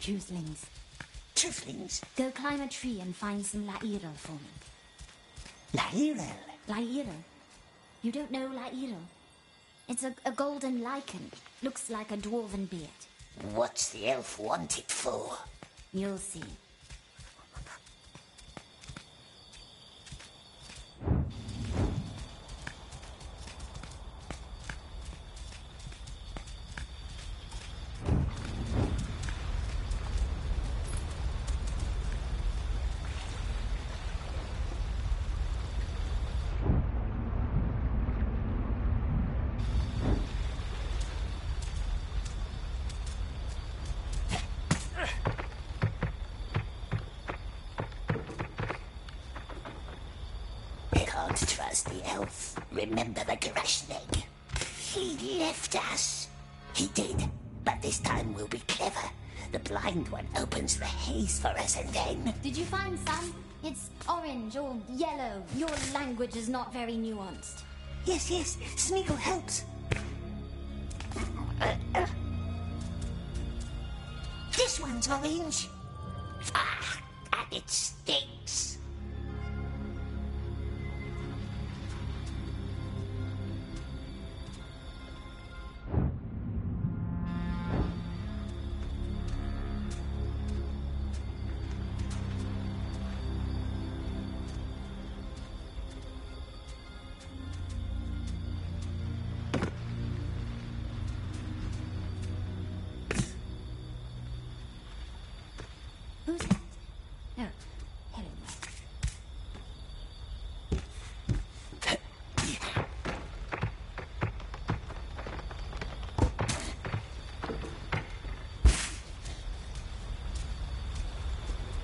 Truthlings. Truthlings? Go climb a tree and find some Lairel for me. Lairel? Lairel. You don't know Lairel? It's a golden lichen. Looks like a dwarven beard. What's the elf want it for? You'll see. Trust the elf. Remember the Grashnig? He left us. He did, but this time we'll be clever. The blind one opens the haze for us and then... Did you find some? It's orange or yellow. Your language is not very nuanced. Yes, Smeagol helps. This one's orange. Ah, and it stinks. Who's that? Oh, hello.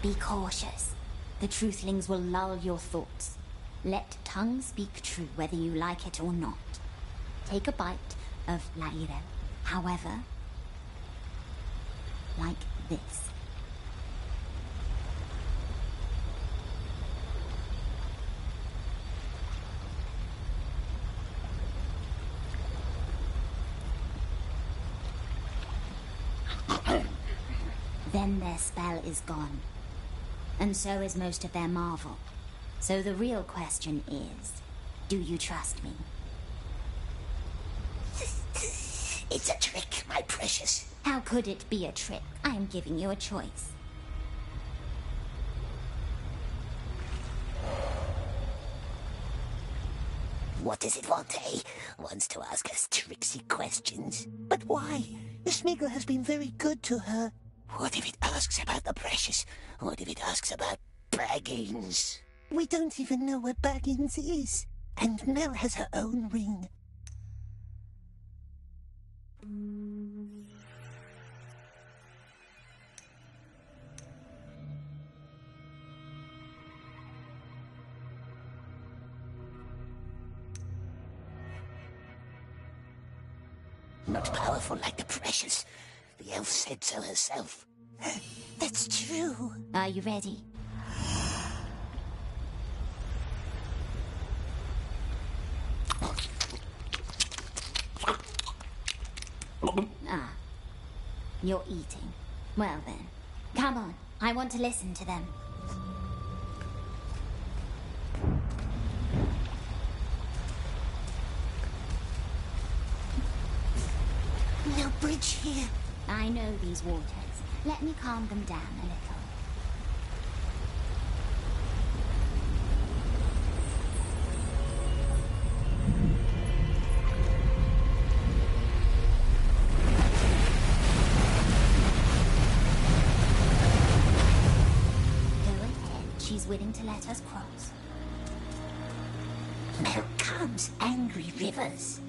Be cautious. The Truthlings will lull your thoughts. Let tongue speak true whether you like it or not. Take a bite of Lairel, however, like this. Then their spell is gone. And so is most of their marvel. So the real question is, do you trust me? It's a trick, my precious. How could it be a trick? I am giving you a choice. What does it want, eh? Wants to ask us tricksy questions. But why? Smeagol has been very good to her. What if it asks about the precious? What if it asks about Baggins? We don't even know where Baggins is. And Mel has her own ring. Not powerful like the precious. The elf said so herself. That's true. Are you ready? Ah, you're eating. Well then, come on. I want to listen to them. No bridge here. I know these waters. Let me calm them down a little. Go ahead. She's willing to let us cross. Now comes angry rivers.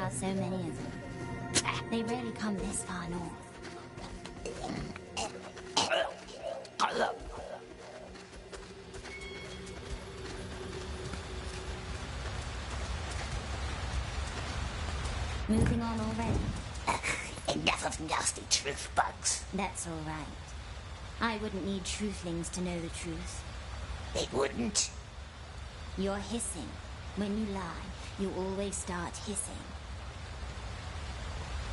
are so many of them. They rarely come this far north. Moving on already? Enough of nasty truth bugs. That's all right. I wouldn't need truthlings to know the truth. They wouldn't. You're hissing. When you lie, you always start hissing.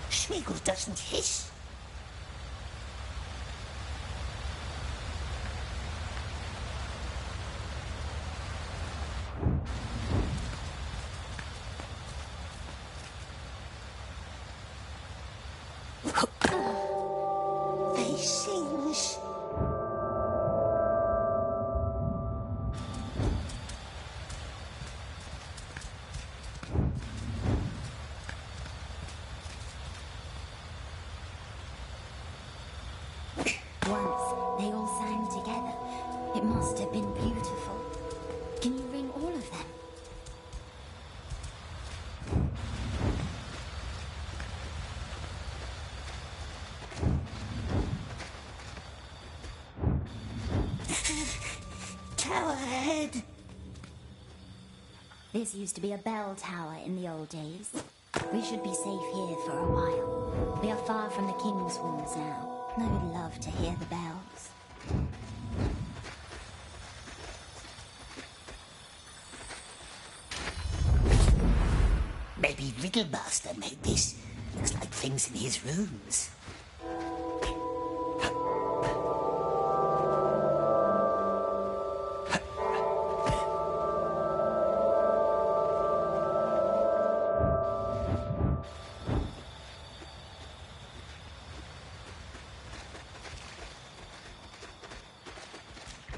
Smeagol doesn't hiss. They sings. Once, they all sang together. It must have been beautiful. Can you ring all of them? Towerhead. This used to be a bell tower in the old days. We should be safe here for a while. We are far from the king's walls now. I would love to hear the bells. Maybe Riddlemaster made this. Looks like things in his rooms.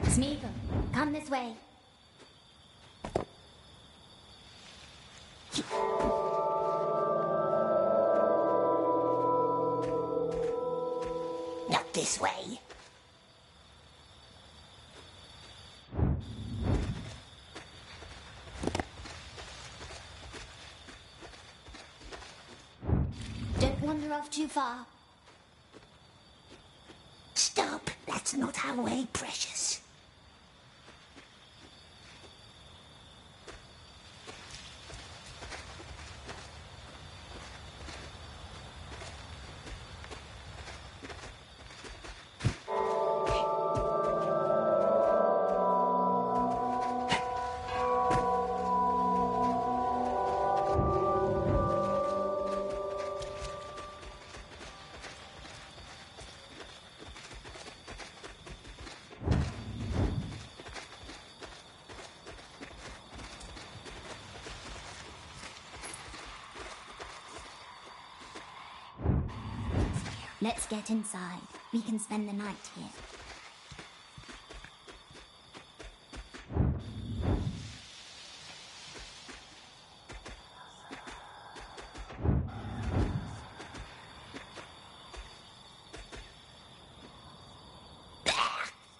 Smeagol, come this way. Not this way. Don't wander off too far. Stop. That's not our way, precious. Let's get inside. We can spend the night here.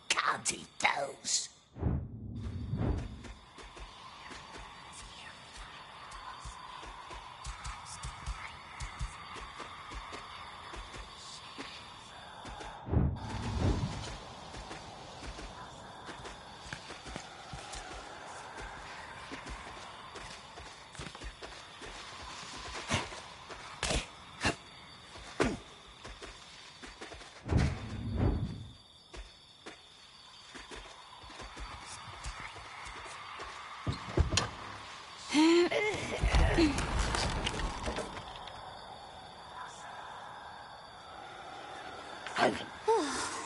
Can't eat those.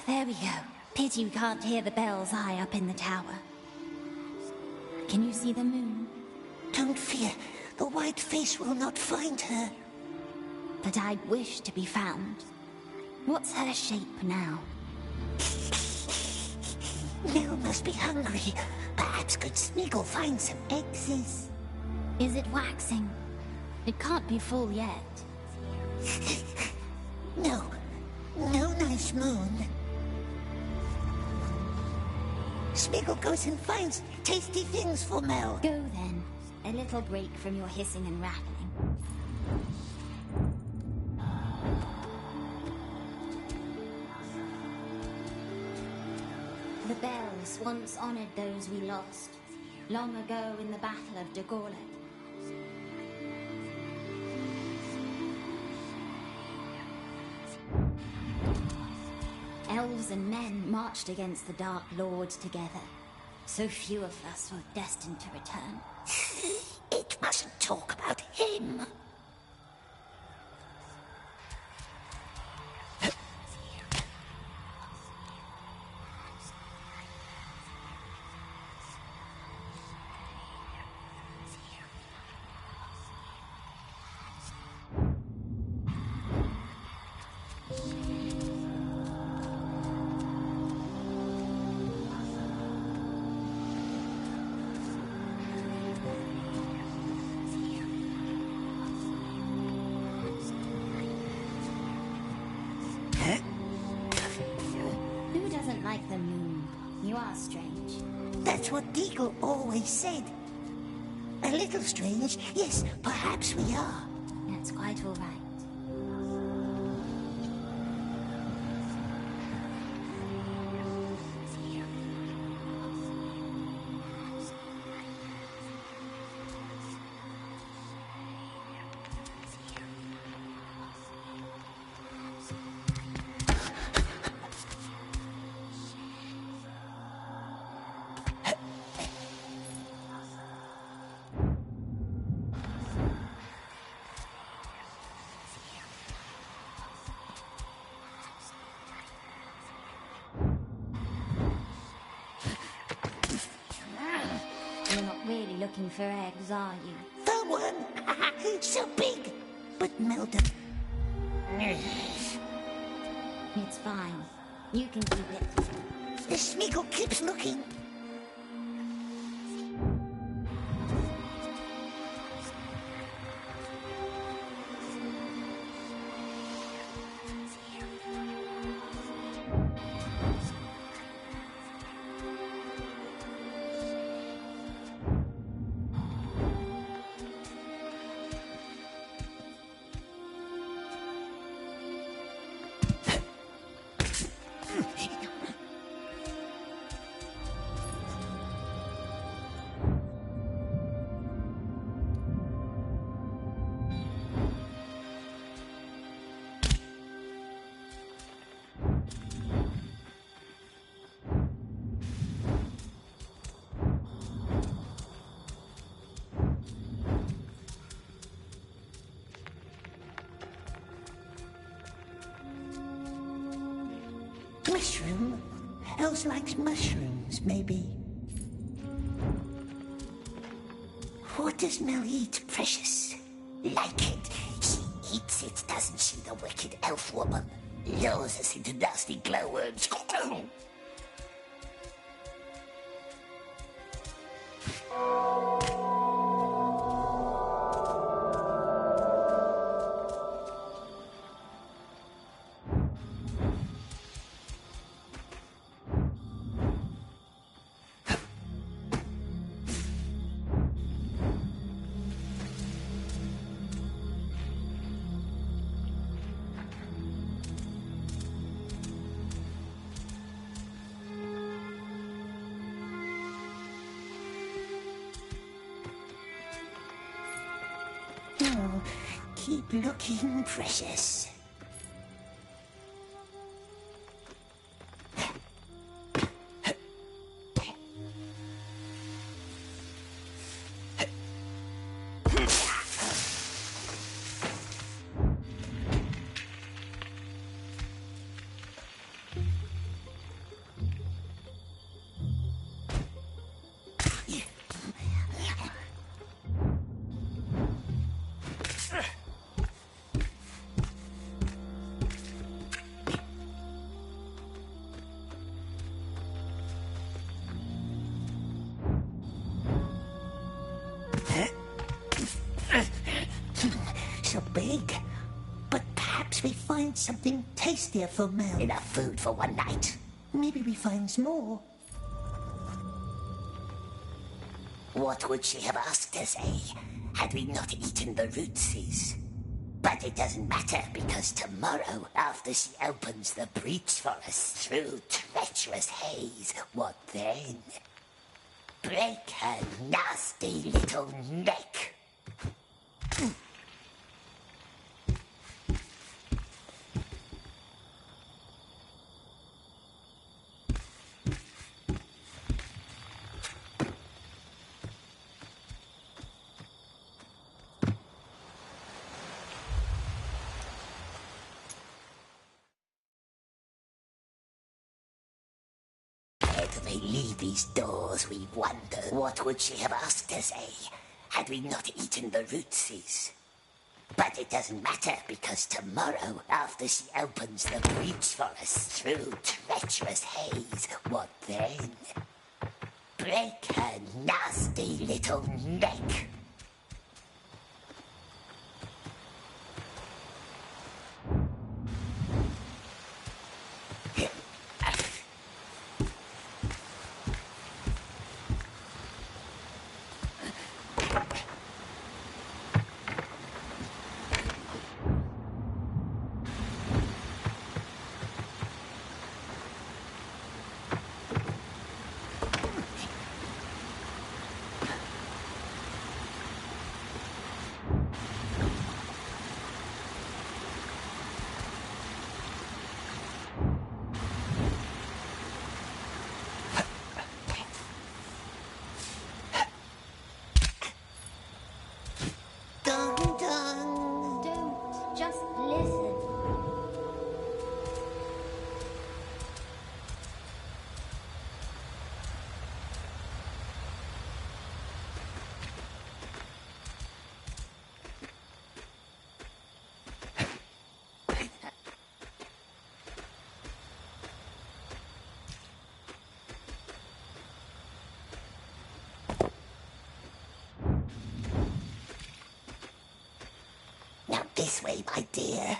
There we go. Pity we can't hear the bells high up in the tower. Can you see the moon? Don't fear. The white face will not find her. But I'd wish to be found. What's her shape now? Nell must be hungry. Perhaps good Smeagol find some eggs. Is it waxing? It can't be full yet. No. No nice moon. Smeagol goes and finds tasty things for Mel. Go then. A little break from your hissing and rattling. The bells once honored those we lost, long ago in the Battle of Gollum. Elves and men marched against the Dark Lords together. So few of us were destined to return. It mustn't talk about him. Who doesn't like the moon? You are strange. That's what Deagle always said. A little strange, yes, perhaps we are. That's quite all right. You're not really looking for eggs, are you? The one! So big! But melted. It's fine. You can keep it. The Smeagol keeps looking. Mushroom? Elves likes mushrooms, maybe. What does Mel eat, precious? Like it. She eats it, doesn't she, the wicked elf woman? Lures us into nasty glowworms. Oh, keep looking, precious. So big. But perhaps we find something tastier for Mel. Enough food for one night. Maybe we find more. What would she have asked us, eh? Had we not eaten the rootses? But it doesn't matter, because tomorrow, after she opens the breach for us through treacherous haze, what then? Break her nasty little neck. May leave these doors, we wonder what would she have asked us, eh? Had we not eaten the rootses? But it doesn't matter, because tomorrow, after she opens the breach for us through treacherous haze, what then? Break her nasty little neck. Don't. Just listen. Now this way, my dear.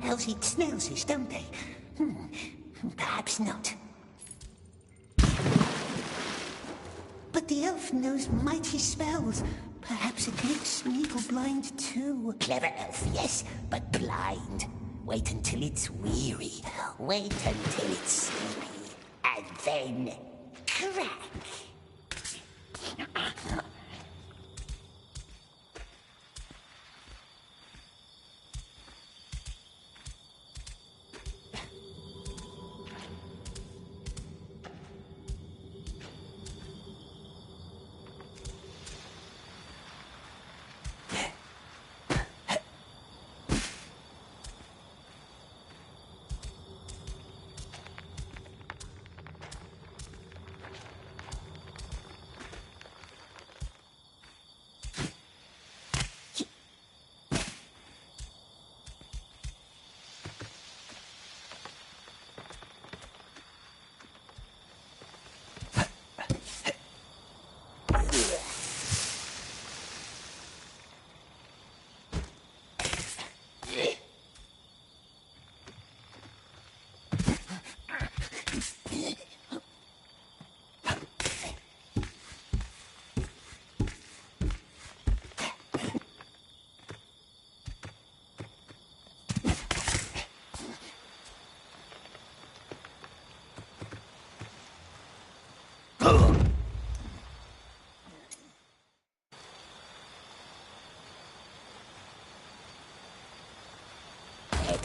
Elves eat snails, don't they? Perhaps not. But the elf knows mighty spells. Perhaps it makes Smeagol blind too. Clever elf, yes, but blind. Wait until it's weary. Wait until it's sleepy. And then crack.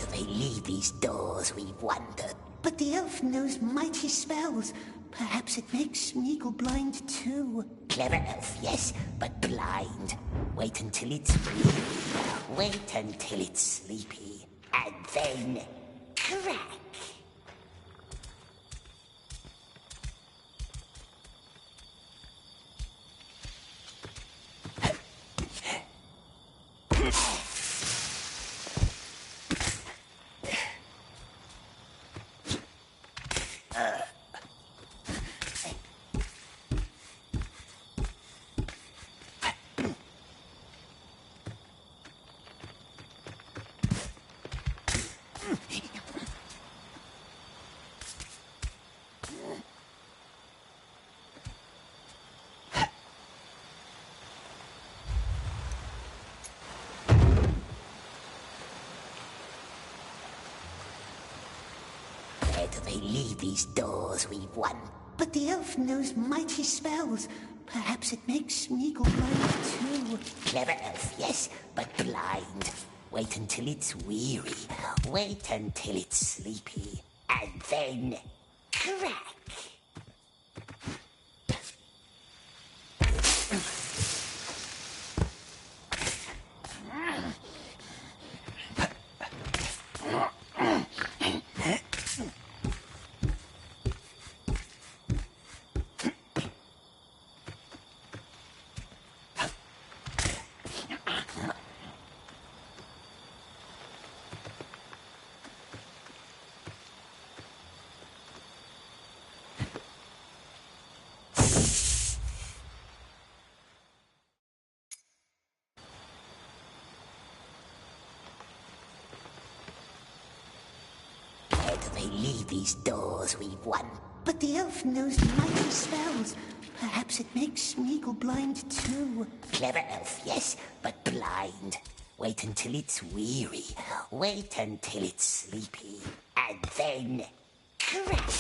do they leave these doors, we wonder? But the elf knows mighty spells. Perhaps it makes Smeagol blind too. Clever elf, yes, but blind. Wait until it's weary. Wait until it's sleepy. And then crack. Where do they leave these doors, we won? But the elf knows mighty spells. Perhaps it makes Smeagol blind too. Clever elf, yes, but blind. Wait until it's weary. Wait until it's sleepy. And then crack. They leave these doors, we won. But the elf knows mighty spells. Perhaps it makes Smeagol blind too. Clever elf, yes, but blind. Wait until it's weary. Wait until it's sleepy. And then crack.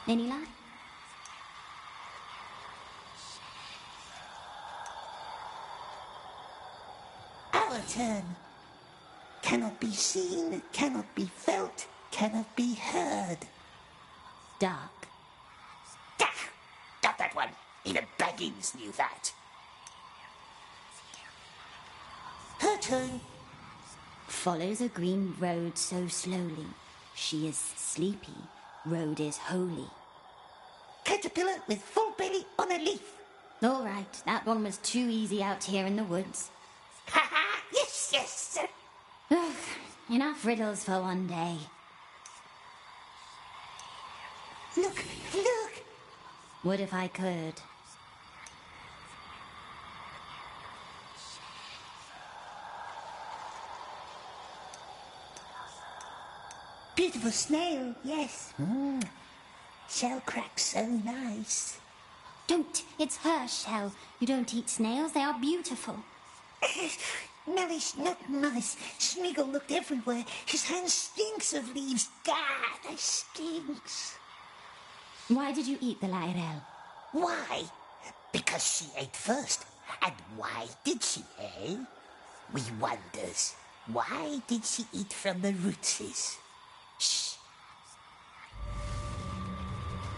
Any light? Our turn. Cannot be seen, cannot be felt, cannot be heard. Dark. Got that one. Even Baggins knew that. Her turn. Follows a green road so slowly. She is sleepy. Road is holy. Caterpillar with full belly on a leaf. All right, that one was too easy out here in the woods. Ha ha! Yes, yes. Ugh, enough riddles for one day. Look, look. Would if I could. Beautiful snail, yes. Shell crack so nice. Don't! It's her shell. You don't eat snails. They are beautiful. Mellish, not nice. Smeagol looked everywhere. His hand stinks of leaves. God, it stinks. Why did you eat the Lyrel? Why? Because she ate first. And why did she, eh? We wonders. Why did she eat from the rootses? Shh.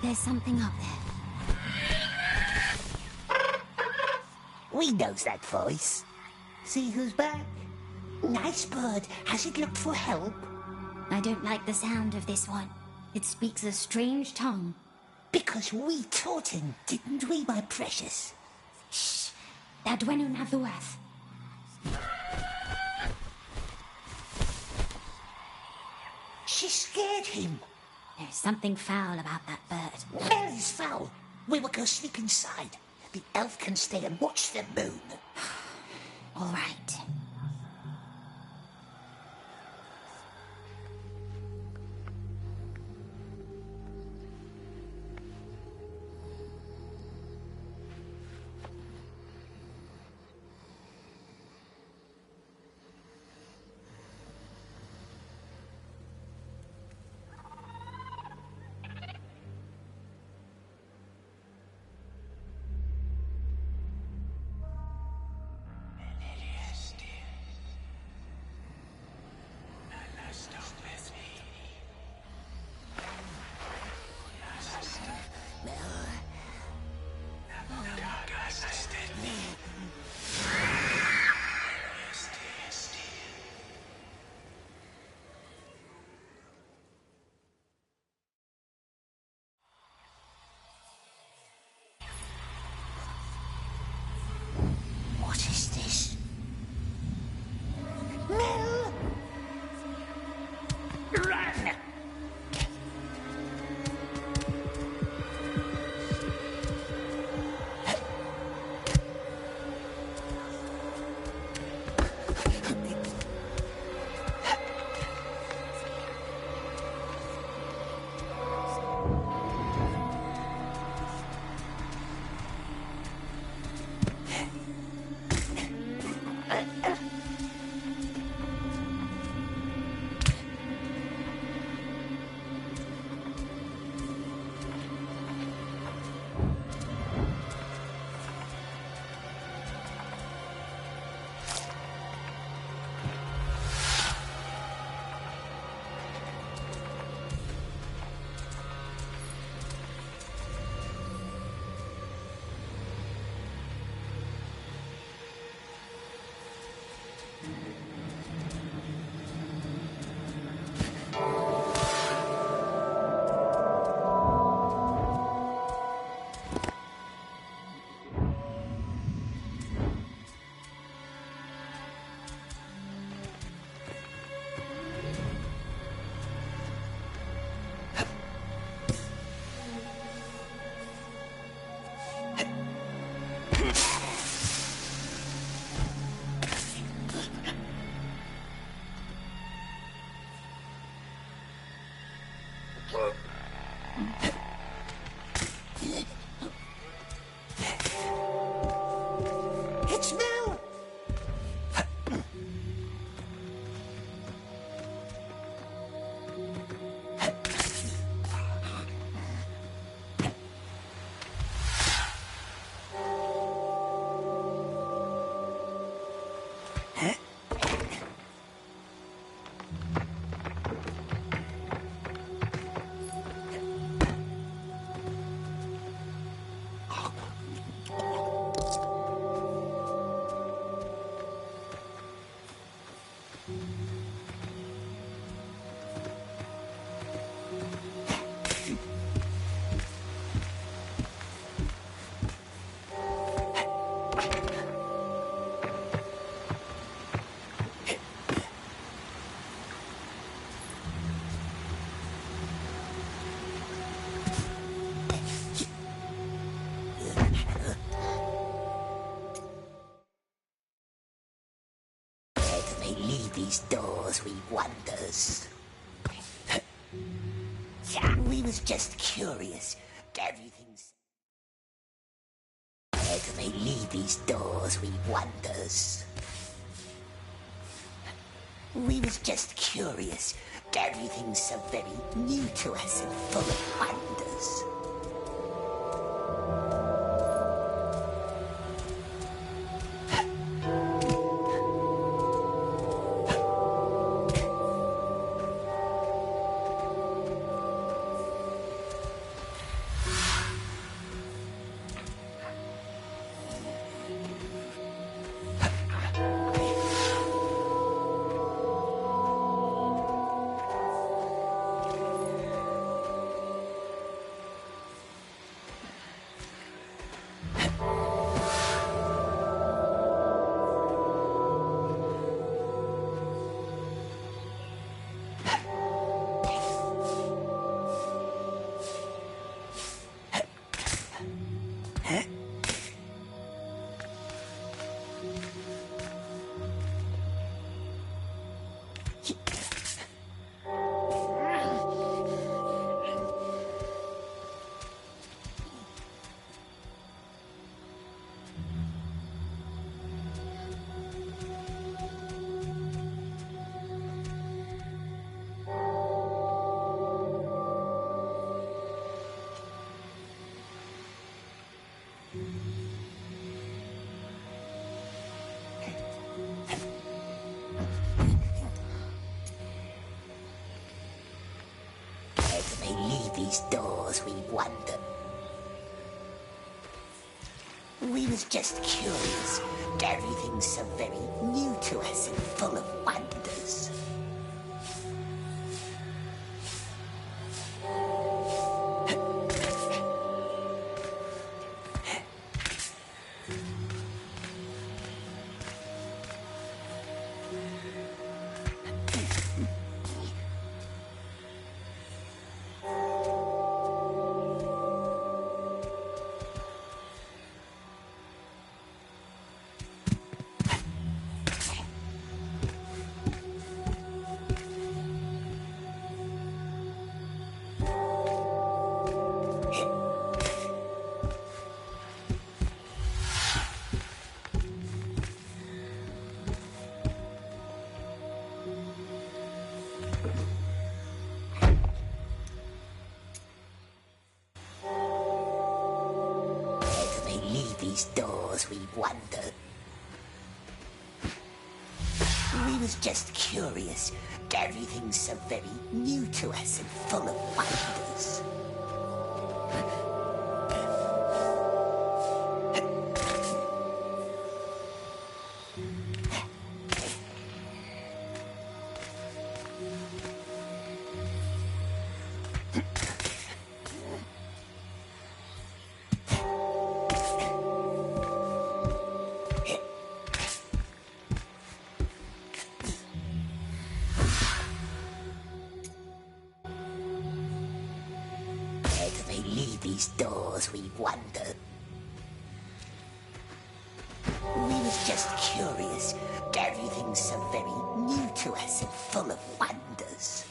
There's something up there. We knows that voice. See who's back? Nice bird. Has it looked for help? I don't like the sound of this one. It speaks a strange tongue. Because we taught him, didn't we, my precious? Shh. Dadwenu Nathuath. She scared him. There's something foul about that bird. Very foul. We will go sleep inside. The elf can stay and watch the moon. All right. What is this? Mel! Run! It's Mel! These doors we wonders. We was just curious. Everything's... Where do they lead these doors we wonders? We was just curious. Everything's so very new to us and full of wonders. these doors, we wonder. We was just curious. Everything's so very new to us and full of wonders. These doors, we wonder. We was just curious. Everything's so very new to us and full of wonders. These doors, we wonder. We was just curious. Everything's so very new to us and full of wonders.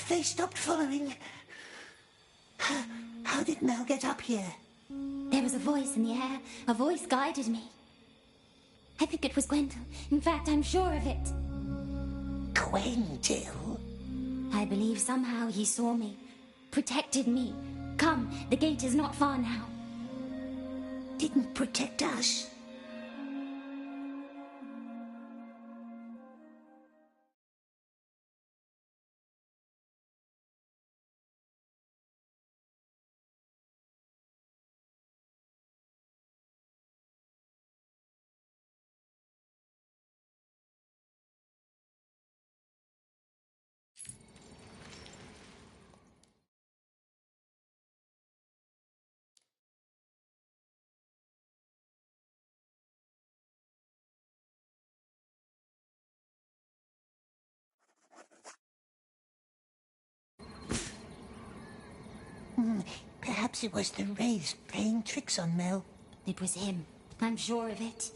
They stopped following. How did Mel get up here? There was a voice in the air. A voice guided me. I think it was Gwendol. In fact, I'm sure of it. Gwendol? I believe somehow he saw me, protected me. Come, the gate is not far now. Didn't protect us. Perhaps it was the Wraiths playing tricks on Mel. It was him. I'm sure of it.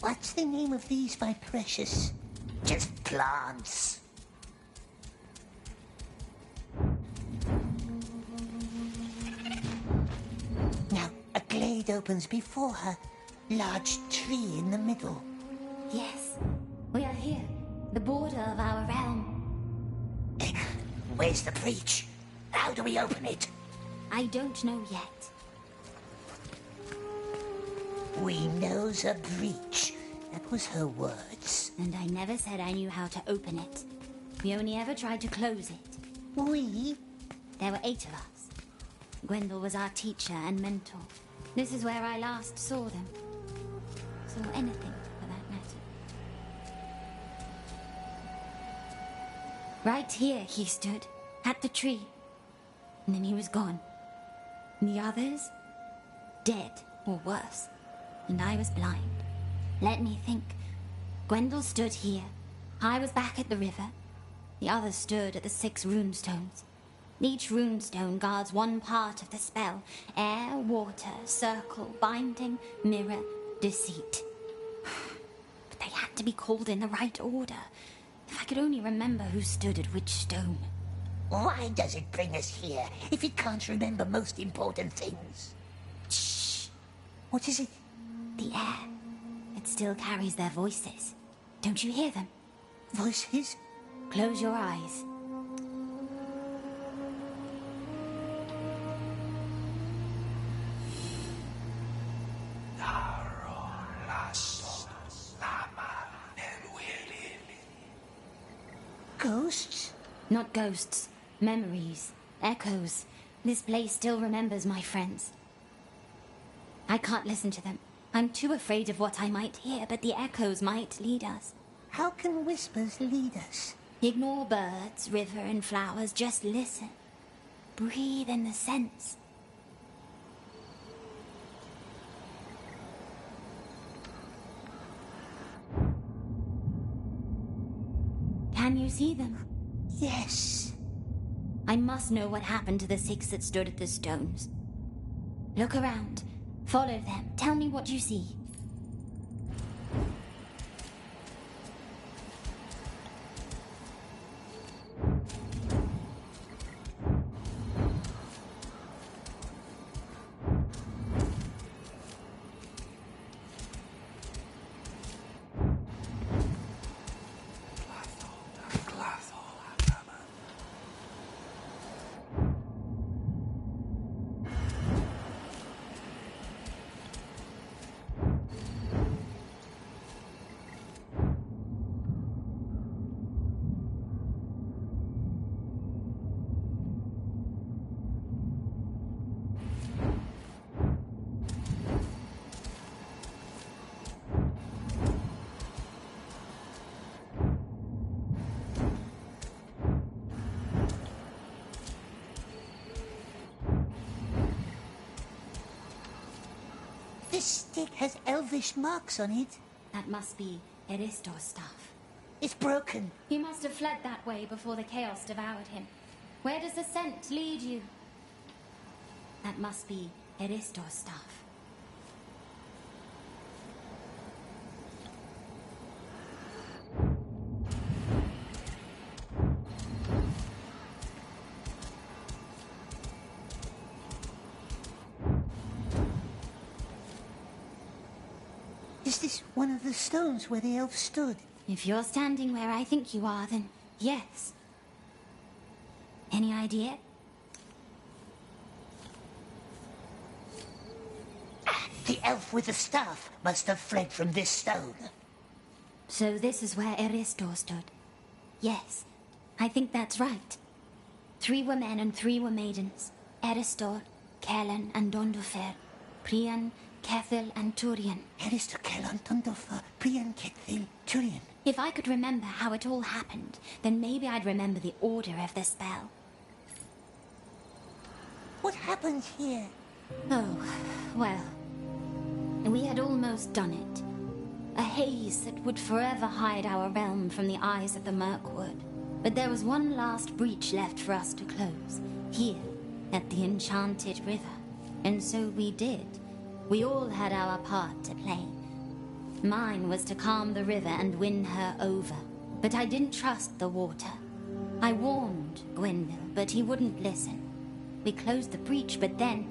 What's the name of these, my precious? Just plants. Now, a glade opens before her. Large tree in the middle. Yes, we are here. The border of our realm. Where's the breach? How do we open it? I don't know yet. We knows a breach. That was her words. And I never said I knew how to open it. We only ever tried to close it. We? There were 8 of us. Gwendol was our teacher and mentor. This is where I last saw them. Saw anything, for that matter. Right here he stood, at the tree. And then he was gone. And the others? Dead, or worse. And I was blind. Let me think. Gwendol stood here. I was back at the river. The others stood at the 6 runestones. Each runestone guards one part of the spell. Air, water, circle, binding, mirror, deceit. But they had to be called in the right order. If I could only remember who stood at which stone. Why does it bring us here if it can't remember most important things? Shh! What is it? The air. It still carries their voices. Don't you hear them? Voices? Close your eyes. Ghosts? Not ghosts. Memories. Echoes. This place still remembers my friends. I can't listen to them. I'm too afraid of what I might hear, but the echoes might lead us. How can whispers lead us? Ignore birds, river, and flowers. Just listen. Breathe in the scents. Can you see them? Yes. I must know what happened to the 6 that stood at the stones. Look around. Follow them. Tell me what you see. This stick has elvish marks on it. That must be Eristor's stuff. It's broken. He must have fled that way before the chaos devoured him. Where does the scent lead you? That must be Eristor's stuff. Is this one of the stones where the elf stood? If you're standing where I think you are, then yes. Any idea? The elf with the staff must have fled from this stone. So this is where Eristor stood. Yes, I think that's right. 3 were men and 3 were maidens. Eristor, Kellen, and Dondofer. Prian, Kethil, and Turian. Eristor, Kellan, Dondofer, Prian, Kethil, Turian. If I could remember how it all happened, then maybe I'd remember the order of the spell. What happened here? Oh, well. We had almost done it. A haze that would forever hide our realm from the eyes of the Mirkwood. But there was one last breach left for us to close. Here, at the Enchanted River. And so we did. We all had our part to play. Mine was to calm the river and win her over. But I didn't trust the water. I warned Gwendol, but he wouldn't listen. We closed the breach, but then...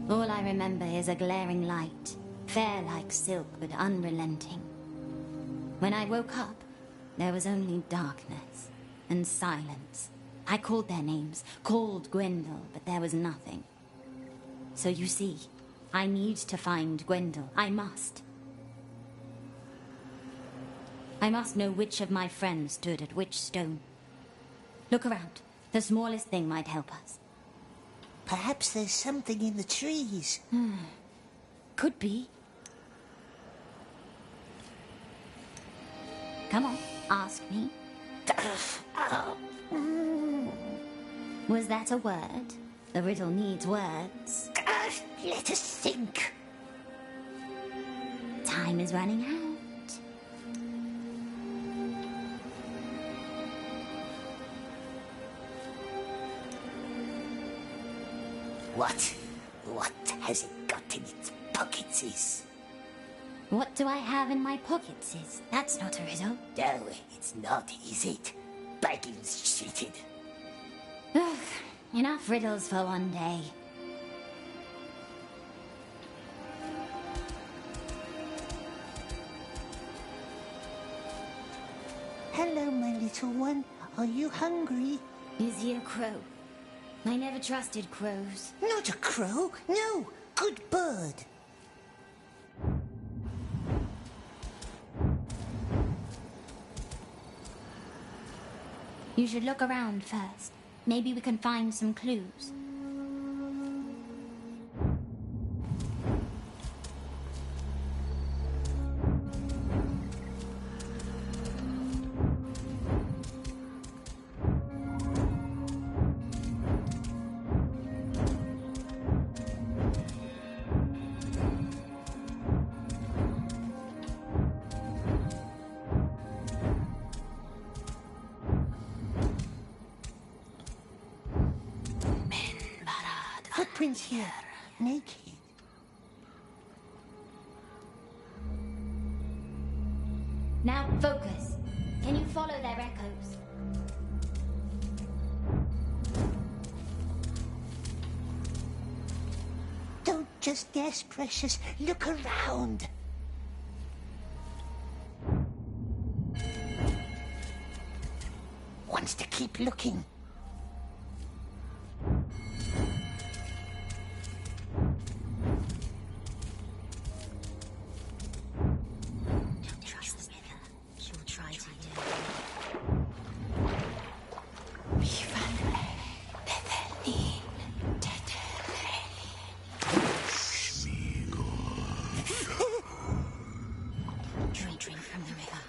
all I remember is a glaring light, fair like silk but unrelenting. When I woke up, there was only darkness and silence. I called their names, called Gwendol, but there was nothing. So you see, I need to find Gwendol. I must. I must know which of my friends stood at which stone. Look around. The smallest thing might help us. Perhaps there's something in the trees. Could be. Come on, ask me. Was that a word? The riddle needs words. Let us think. Time is running out. What has it got in its pockets is? What do I have in my pockets is? That's not a riddle. No, it's not, is it? Baggins cheated. Ugh, enough riddles for one day. Hello, my little one. Are you hungry? Is he a crow? I never trusted crows. Not a crow. No, good bird. You should look around first. Maybe we can find some clues. Footprints here, naked. Now focus. Can you follow their echoes? Don't just guess, precious. Look around. Wants to keep looking. Drink from the river.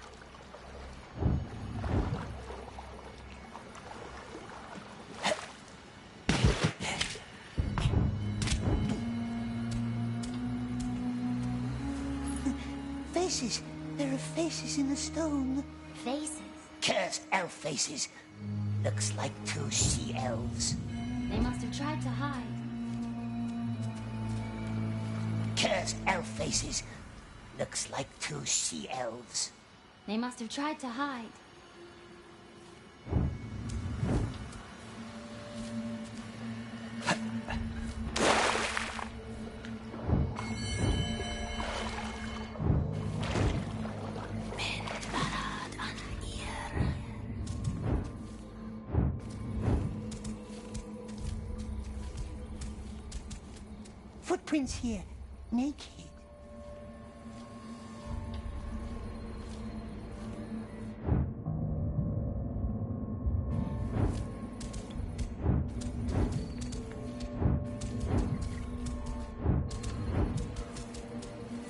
Faces. There are faces in the stone. Faces? Cursed elf faces. Looks like two she elves. They must have tried to hide. Cursed elf faces. Looks like two she elves. They must have tried to hide. Footprints here, naked.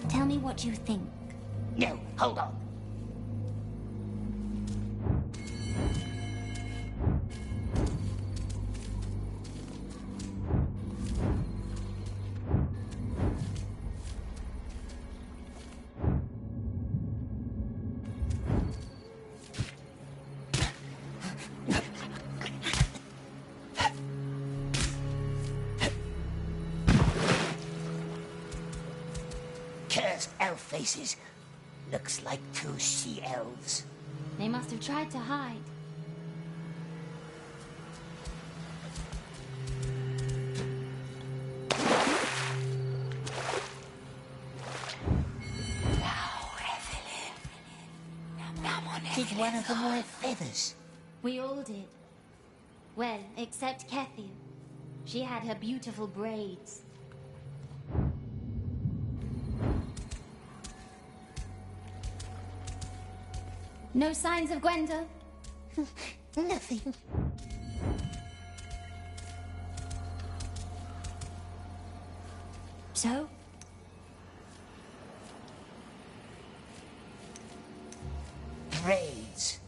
Tell me what you think. No, hold on. Cursed elf faces. Looks like two she elves. They must have tried to hide. Did one of them wear feathers? We all did. Well, except Kathy. She had her beautiful braids. No signs of Gwenda? Nothing. So? Braids.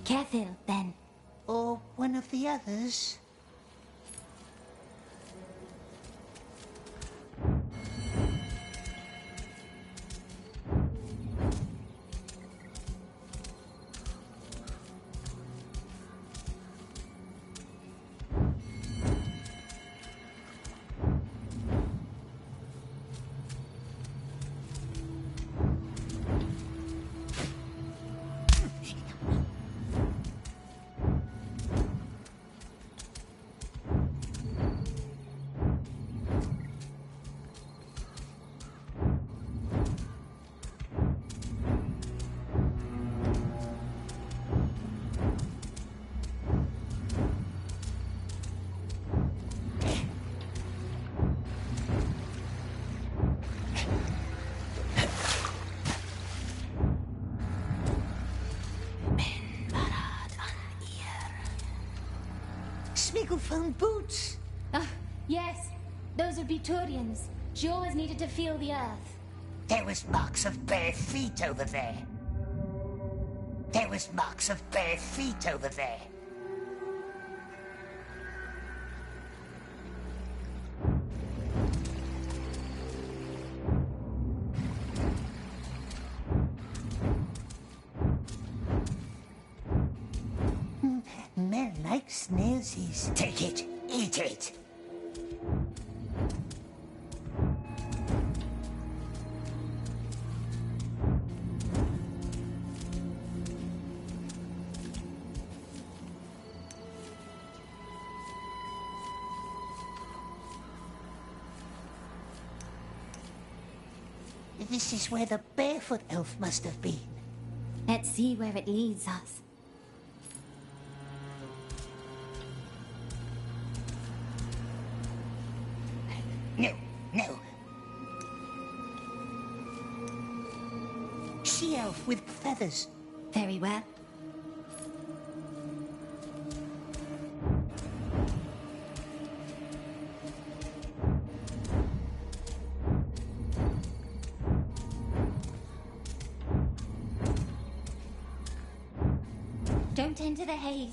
Kethil, then. Or one of the others. Smiggle found boots. Ah, yes. Those would be Turians. She always needed to feel the earth. There was marks of bare feet over there. There was marks of bare feet over there. Mel likes snailsies. Take it. Eat it. This is where the barefoot elf must have been. Let's see where it leads us. No, no. She elf with feathers. Very well. Don't enter the haze.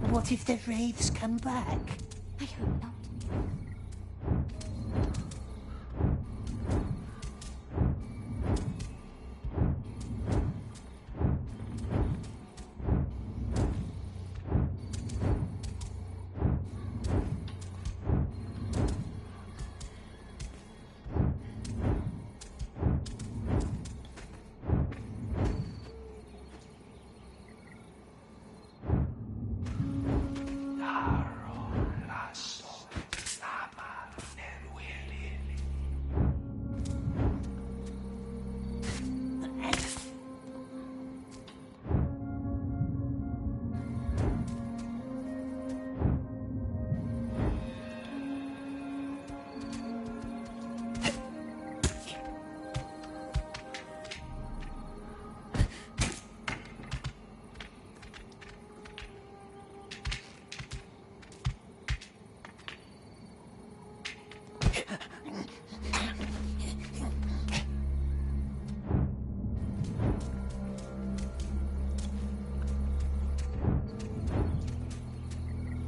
What if the wraiths come back? I hope not.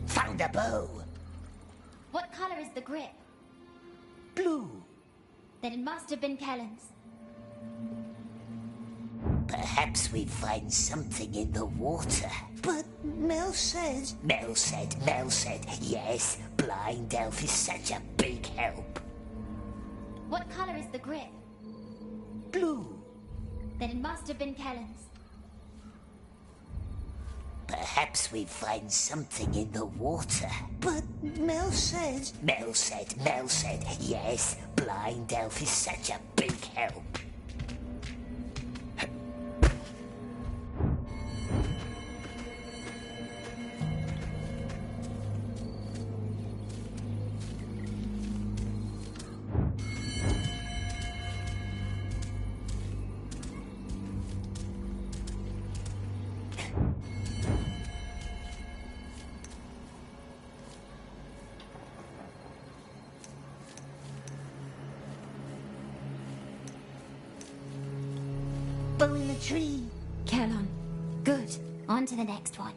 Found a bow. What color is the grip? Blue. Then it must have been Kellen's. Perhaps we find something in the water. But Mel said... Mel said, yes, blind elf is such a big help. What color is the grip? Blue. Then it must have been Kellen's. Perhaps we find something in the water. But Mel said... Mel said, yes, blind elf is such a big help. Bow in the tree. Kellon. Good. On to the next one.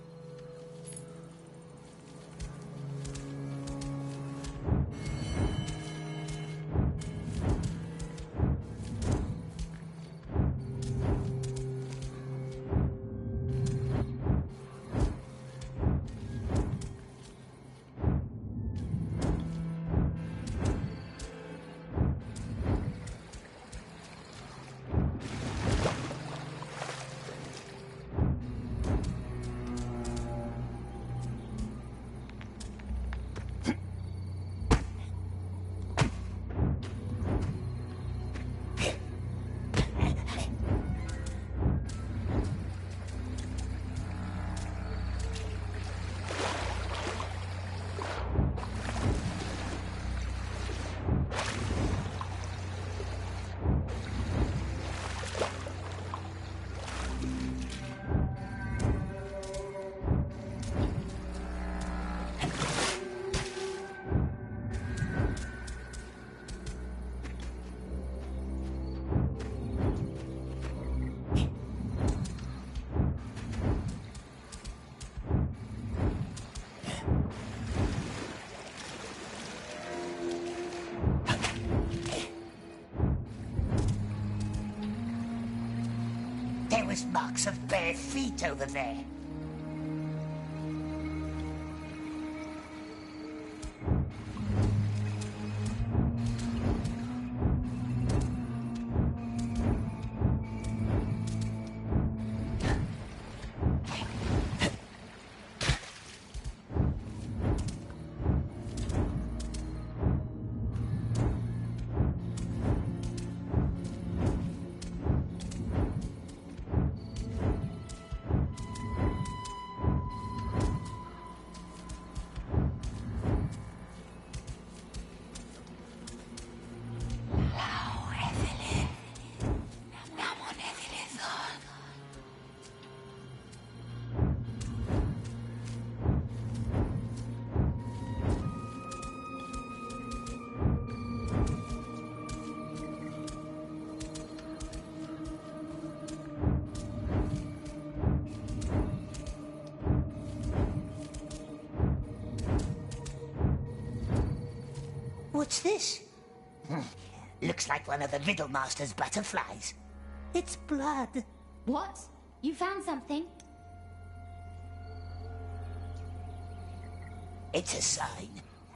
continuous marks of bare feet over there. What's this? Looks like one of the Riddlemaster's butterflies. It's blood. What? You found something? It's a sign.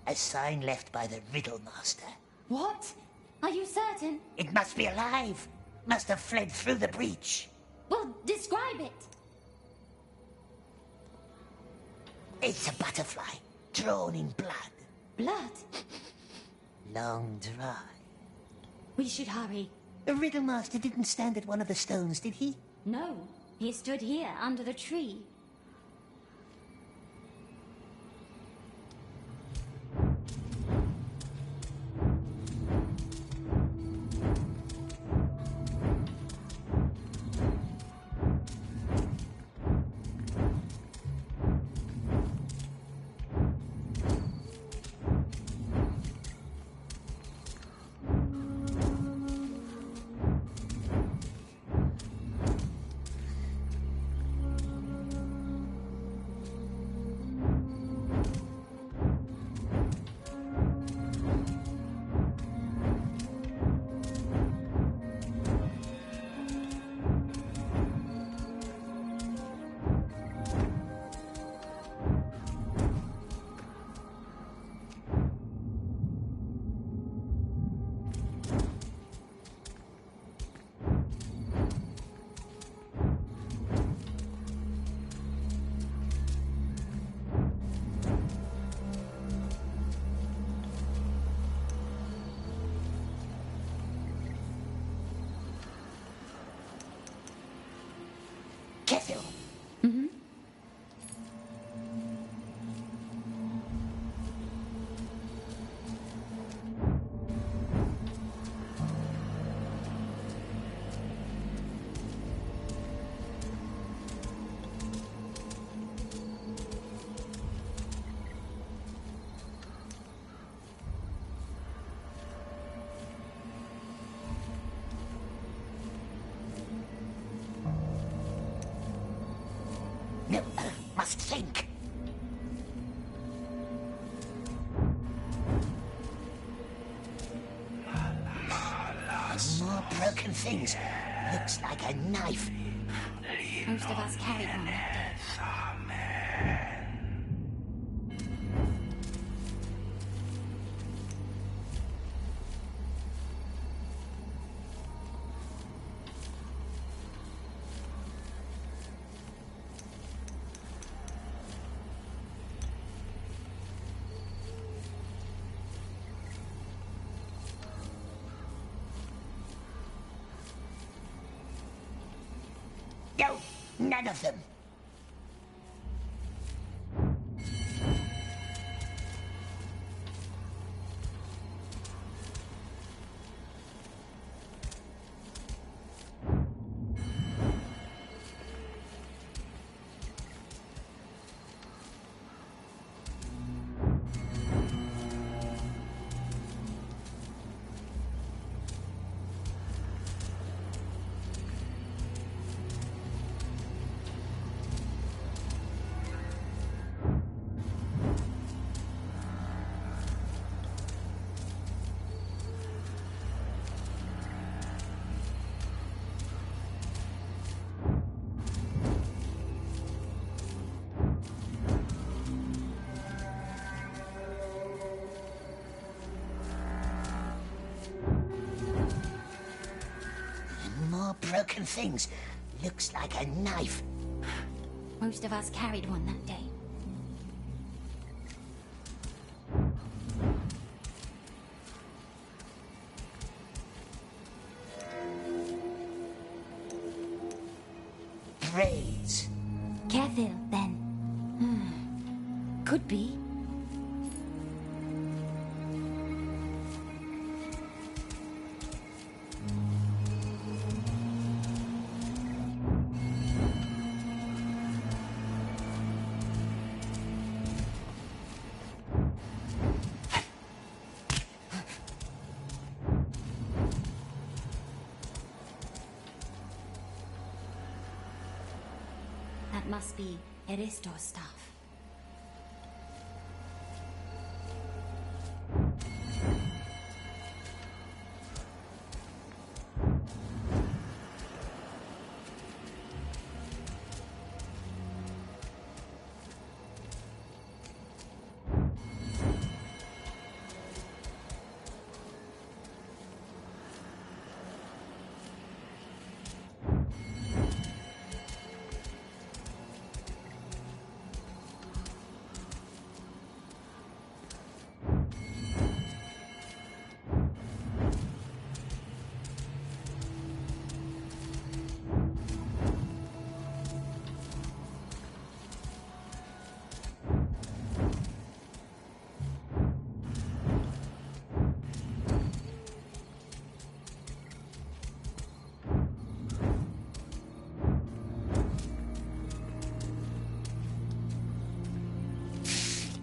A sign left by the Riddlemaster. What? Are you certain? It must be alive. Must have fled through the breach. Well, describe it. It's a butterfly, drawn in blood. Blood? Long dry. We should hurry. The Riddlemaster didn't stand at one of the stones, did he? No, he stood here under the tree. Careful. Mm-hmm. No, must think. More broken things. Looks like a knife. Most of us carried one that day. No, none of them. looking things. Looks like a knife. Most of us carried one that day. Braids. Careful, then. Could be. That must be Eristor's stuff.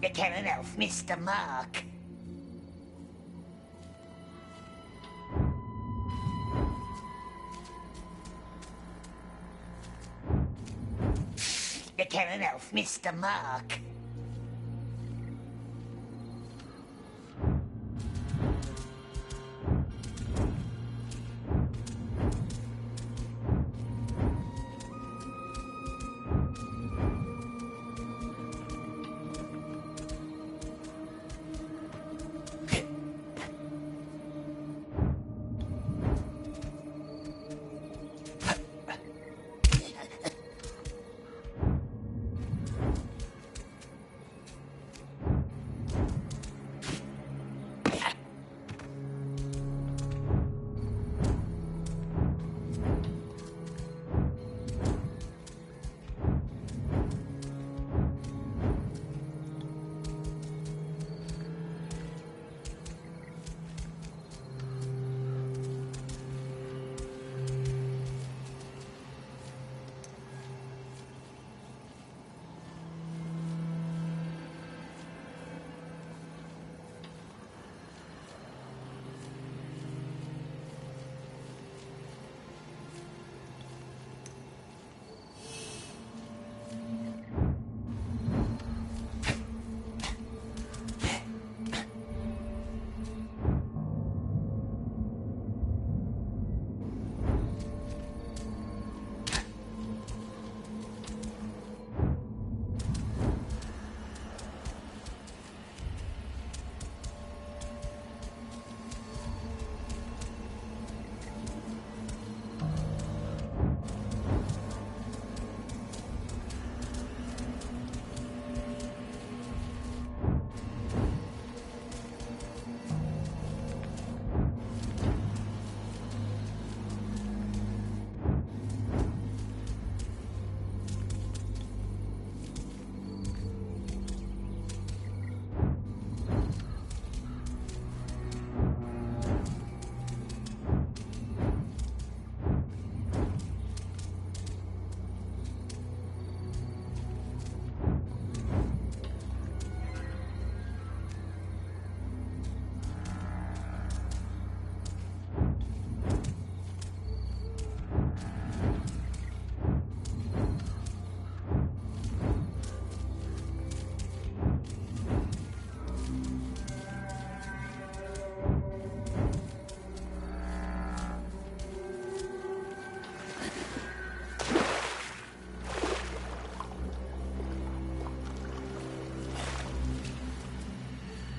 The Cannon Elf, Mr. Mark. The Cannon Elf, Mr. Mark.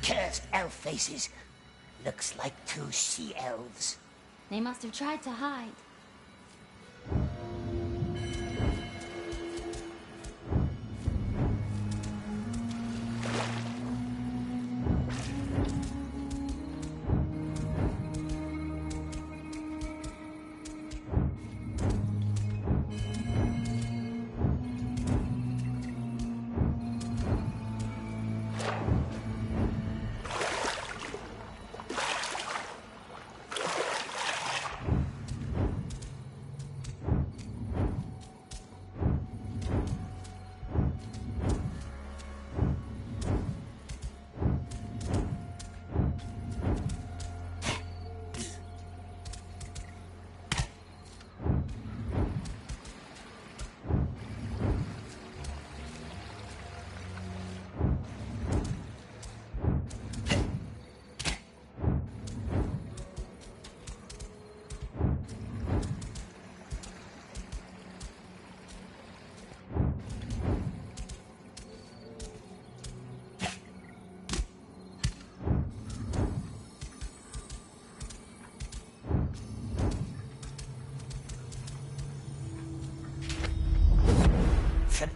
Cursed elf faces. Looks like two sea elves. They must have tried to hide.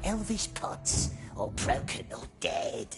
elvish pots, all broken or dead.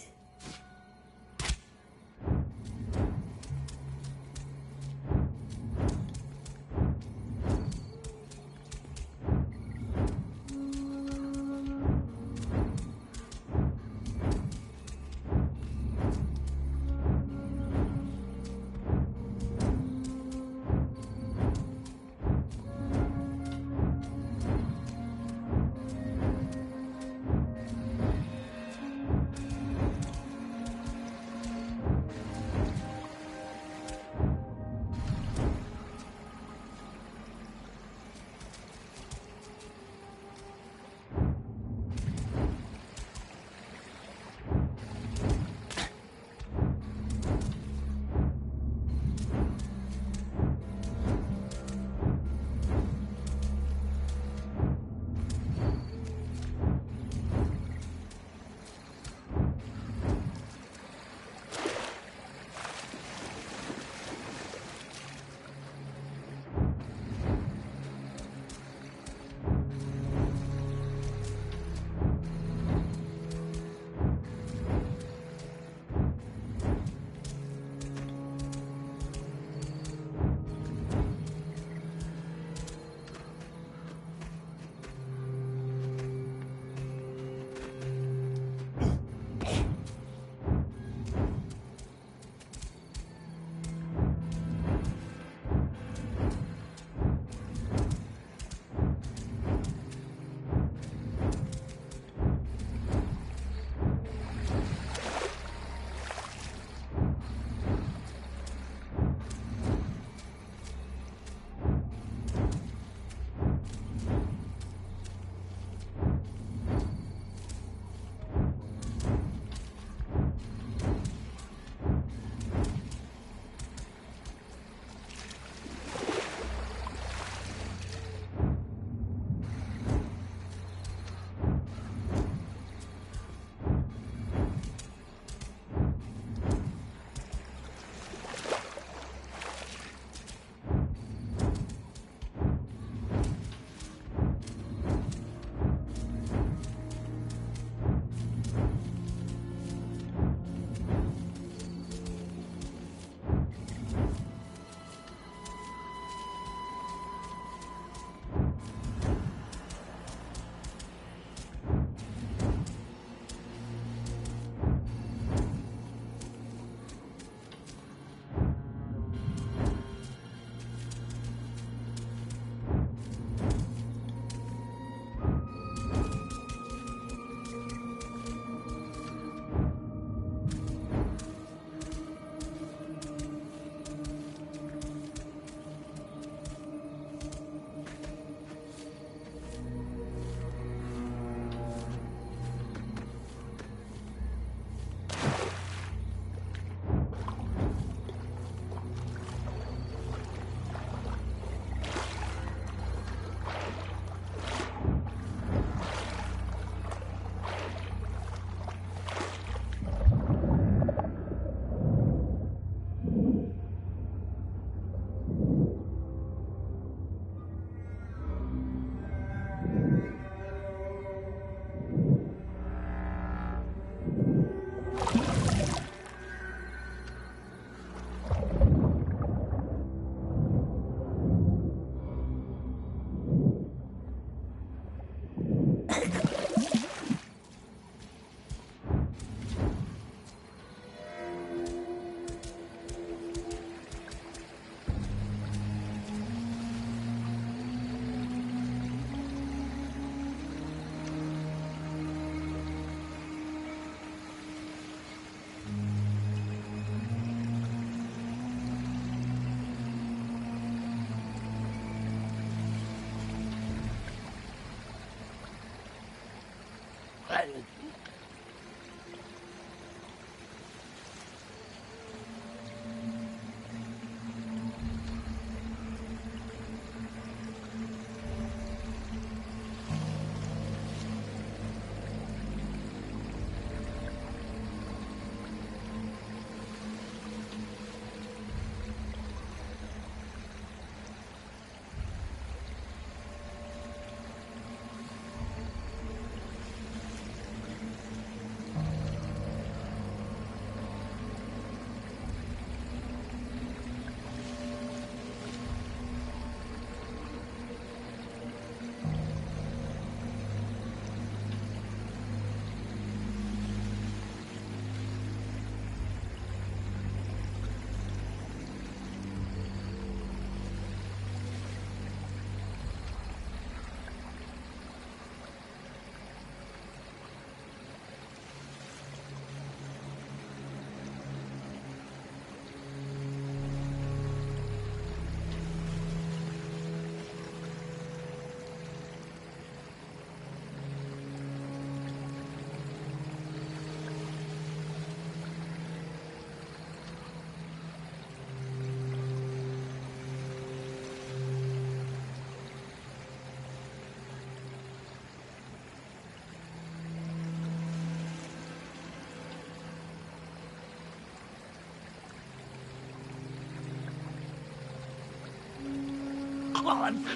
Gollum!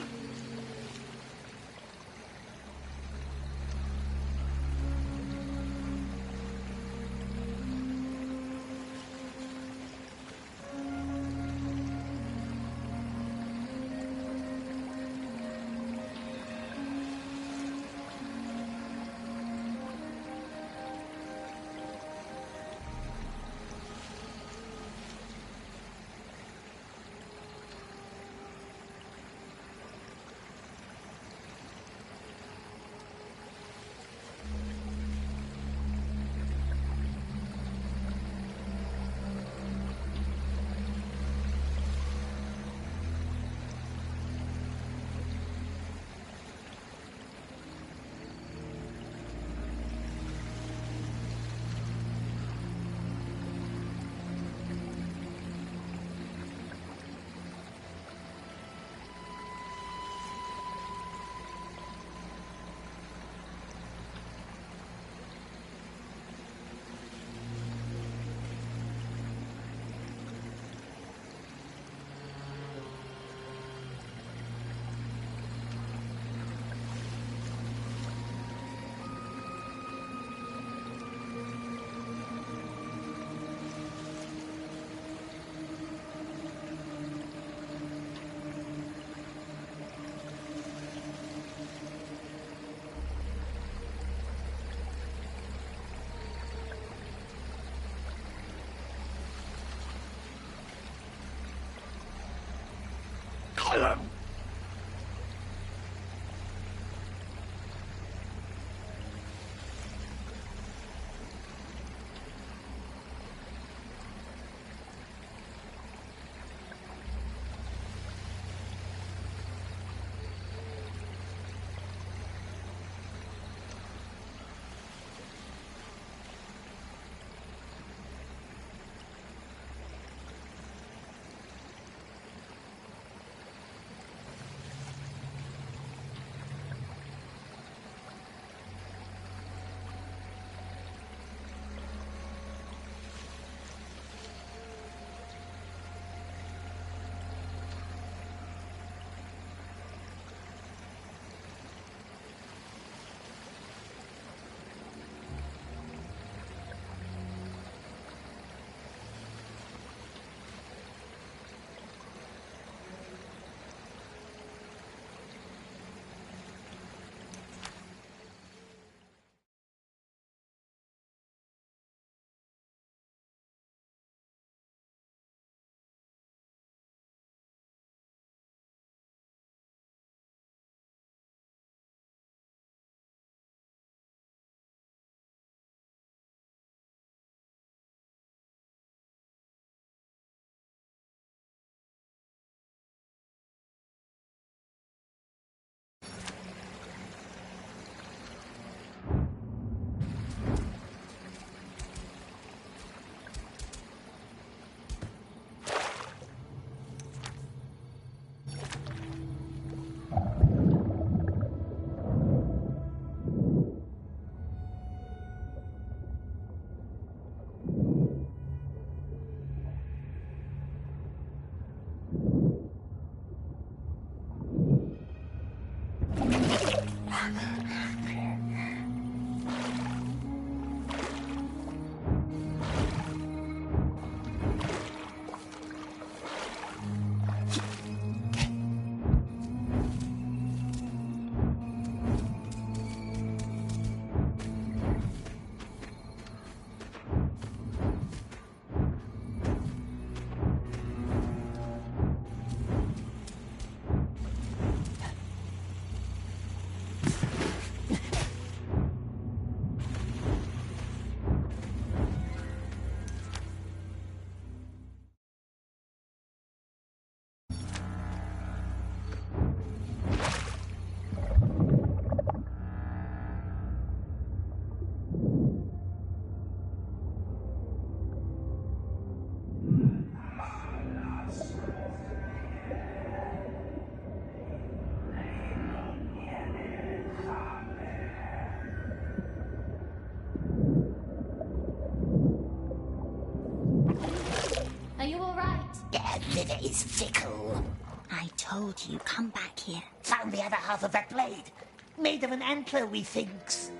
Are you all right? That liver is fickle. I told you, come back here. Found the other half of that blade. Made of an antler, we thinks.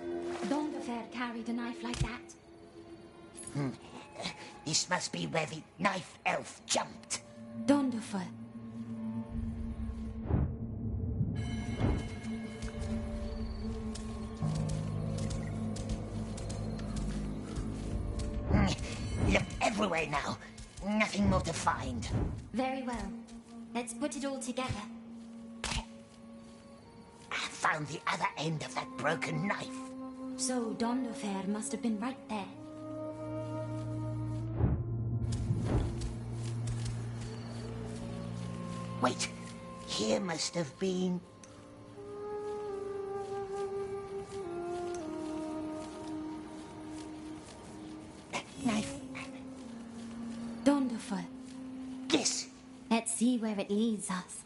Donderfair carried a knife like that. This must be where the knife elf jumped. Donderfair. Looked everywhere now. Nothing more to find. Very well. Let's put it all together. I found the other end of that broken knife. So Donderfair must have been right there. Wait, here must have been... knife. Donderfair. Yes. Let's see where it leads us.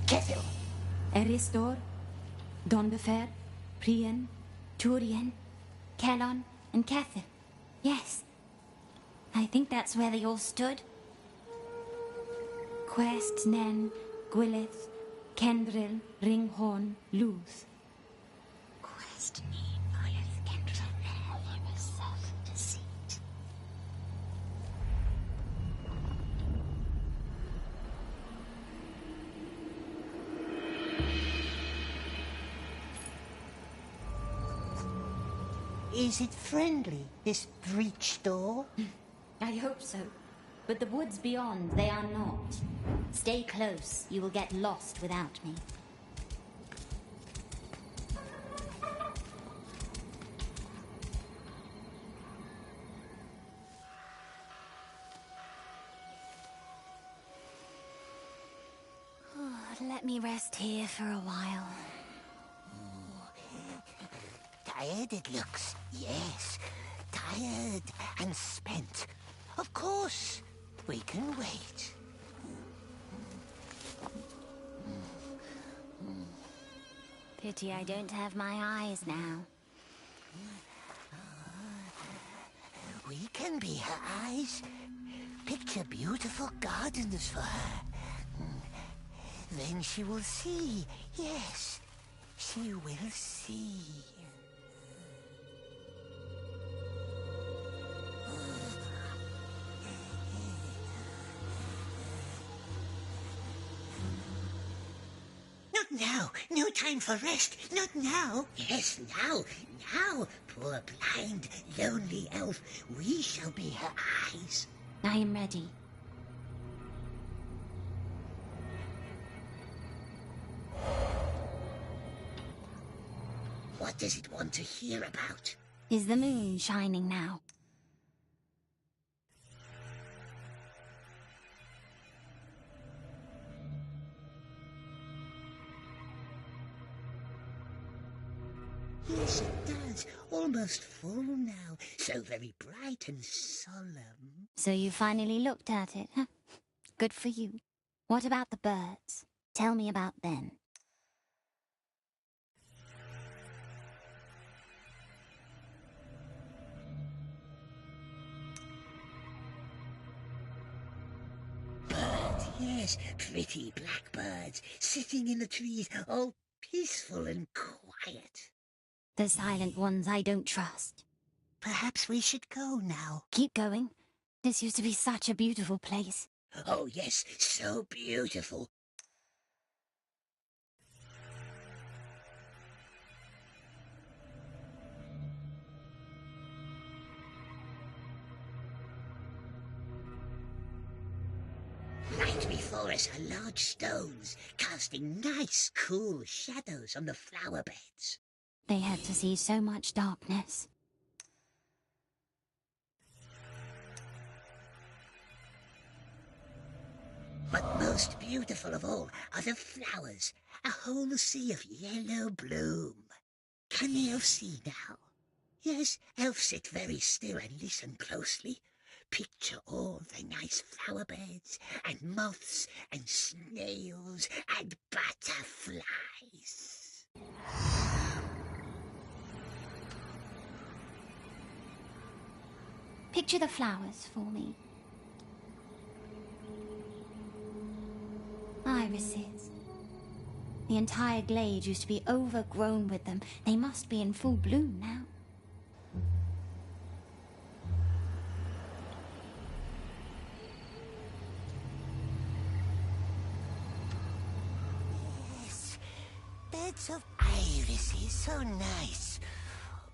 Kethil. Eristor, Donderfair, Prien, Turien, Kellon, and Kethil. Yes. I think that's where they all stood. Quest, Nen, Gwylith, Kendril, Ringhorn, Luth. Quest, Nen, Gwylith, Kendril, Ringhorn, self-deceit. Is it friendly, this breach door? I hope so. But the woods beyond, they are not. Stay close. You will get lost without me. Let me rest here for a while. Tired it looks, yes. Tired and spent. Of course, we can wait. Pity I don't have my eyes now. We can be her eyes. Picture beautiful gardens for her. Then she will see, yes, she will see. Not now. No time for rest. Not now. Yes, now. Now, poor blind, lonely elf. We shall be her eyes. I am ready. What does it want to hear about? Is the moon shining now? Yes, it does. Almost full now. So very bright and solemn. So you finally looked at it, huh? Good for you. What about the birds? Tell me about them. Birds, yes, pretty blackbirds, sitting in the trees, all peaceful and quiet. The silent ones I don't trust. Perhaps we should go now. Keep going. This used to be such a beautiful place. Oh, yes, so beautiful. Right before us are large stones, casting nice, cool shadows on the flower beds. They had to see so much darkness. But most beautiful of all are the flowers, a whole sea of yellow bloom. Can the elf see now? Yes, elf sit very still and listen closely. picture all the nice flower beds and moths and snails and butterflies. Picture the flowers for me. Irises. The entire glade used to be overgrown with them. They must be in full bloom now. Yes, beds of irises, so nice.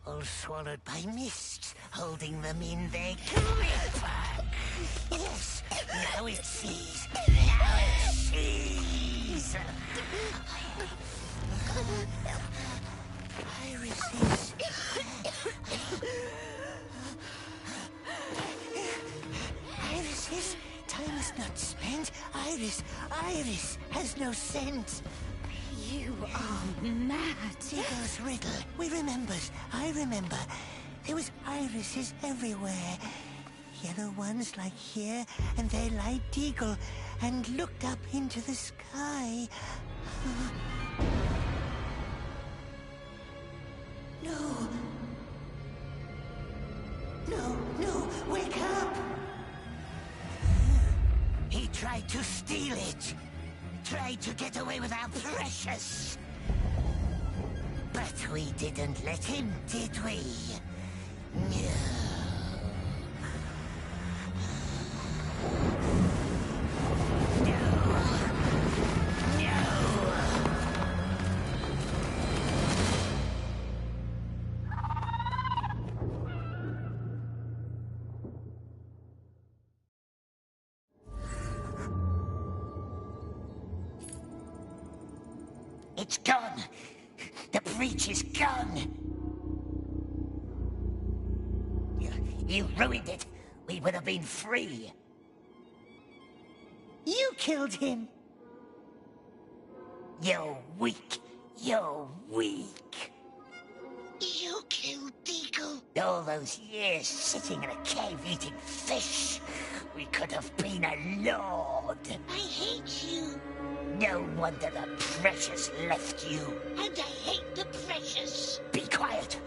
All swallowed by mists, holding them in their grip. Yes, now it sees. Now it sees. Irises. Irises. Time is not spent. Iris has no scent. You are mad. Diggle's riddle. We remembers. I remember. There was irises everywhere. Yellow ones like here, and they lied Deagle and looked up into the sky. No. No, wake up! He tried to steal it. Tried to get away with our precious. But we didn't let him, did we? No. It's gone. The breach is gone. You ruined it. We would have been free. You killed him. You're weak. You're weak. You killed Deagle. All those years sitting in a cave eating fish. We could have been a lord. I hate you. No wonder the precious left you. And I hate the precious. Be quiet.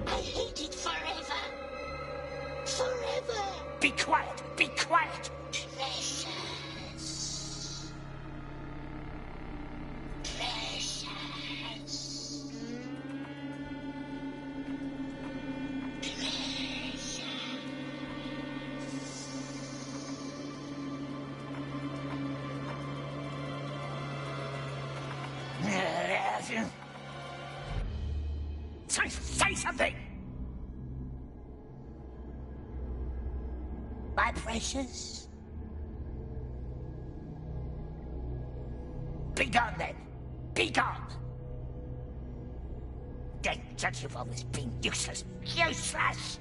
I hate it forever. Forever. Be quiet. Be quiet. Precious. Precious. Say something! My precious? Be gone then! Be gone! Then judge you've always been useless! Useless!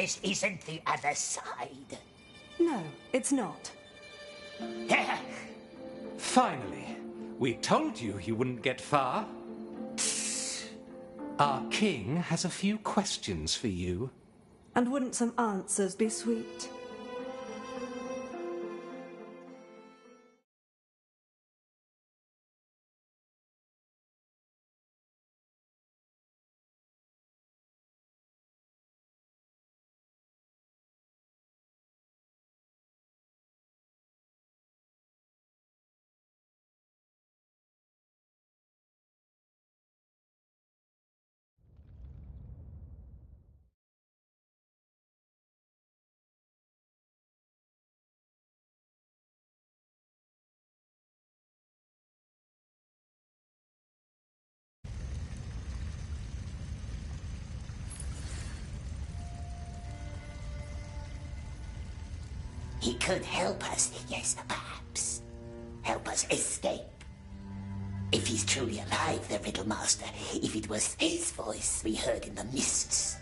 This isn't the other side. No, it's not. Finally. We told you you wouldn't get far. Our king has a few questions for you. And wouldn't some answers be sweet? He could help us, yes, perhaps. Help us escape. If he's truly alive, the Riddle Master, if it was his voice we heard in the mists.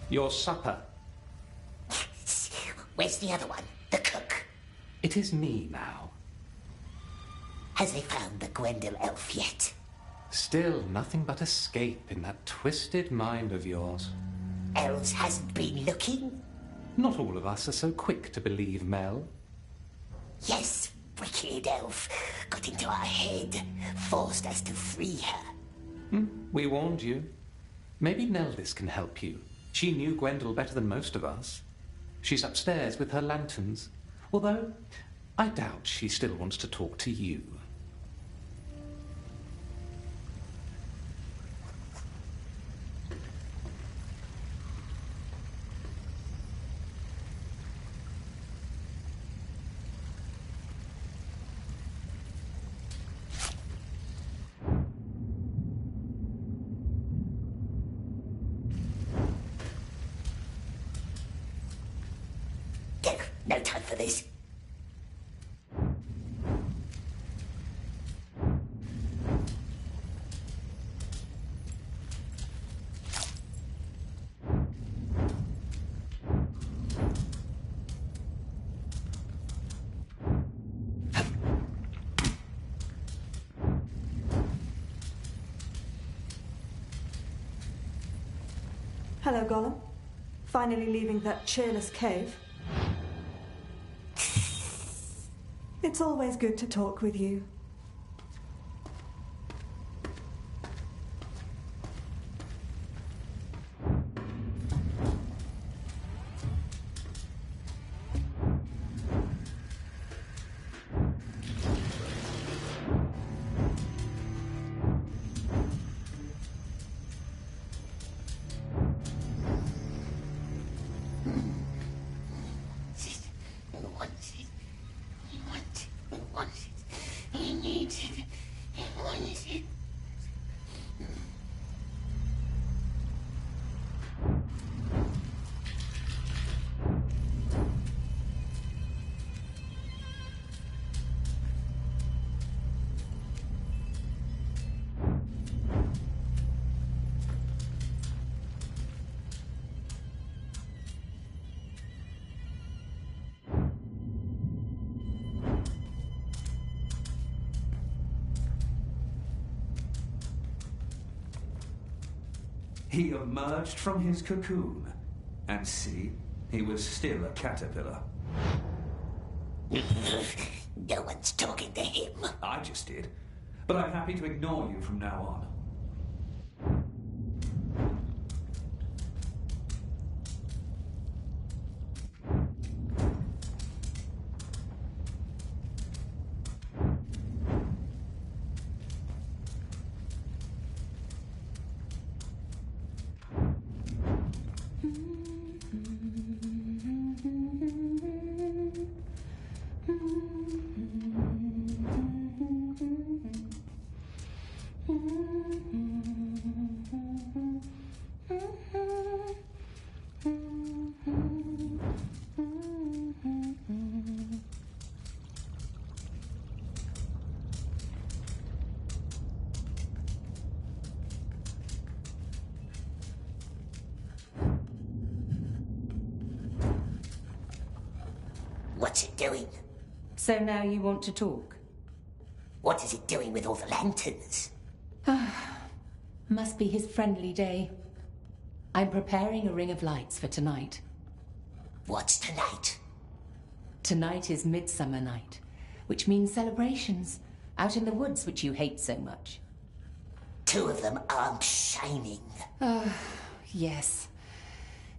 Your supper. Where's the other one? The cook. It is me now. Has he found the Gwendol elf yet? Still nothing but escape in that twisted mind of yours. Els hasn't been looking? Not all of us are so quick to believe Mel. Yes, wicked elf. Got into our head. Forced us to free her. We warned you. Maybe Neldis can help you. She knew Gwendol better than most of us. She's upstairs with her lanterns. Although, I doubt she still wants to talk to you. No time for this. Hello, Gollum. Finally leaving that cheerless cave. It's always good to talk with you. He emerged from his cocoon, and see, he was still a caterpillar. No one's talking to him. I just did, but I'm happy to ignore you from now on. What's it doing? So now you want to talk? What is it doing with all the lanterns? Must be his friendly day. I'm preparing a ring of lights for tonight. What's tonight? Tonight is Midsummer Night, which means celebrations out in the woods, which you hate so much. 2 of them aren't shining. Yes.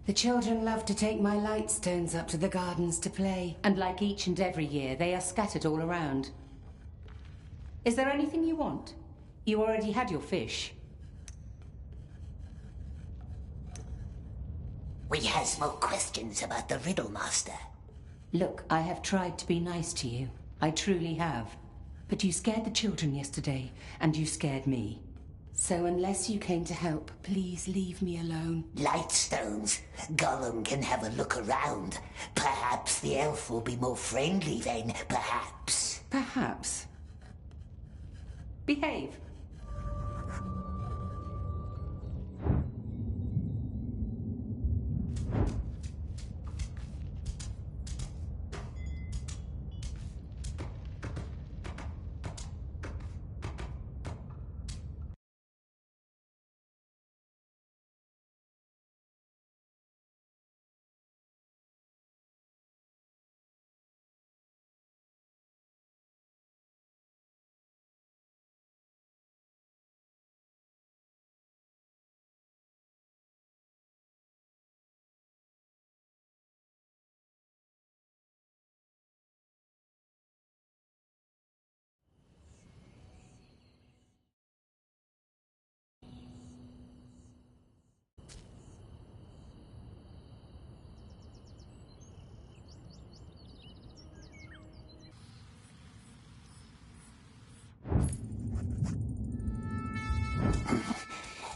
The children love to take my light stones up to the gardens to play, and like each and every year, they are scattered all around. Is there anything you want? You already had your fish. We has more questions about the Riddle Master. Look, I have tried to be nice to you. I truly have. But you scared the children yesterday, and you scared me. So unless you came to help, please leave me alone. Lightstones. Gollum can have a look around. Perhaps the elf will be more friendly then, perhaps. Perhaps. Behave.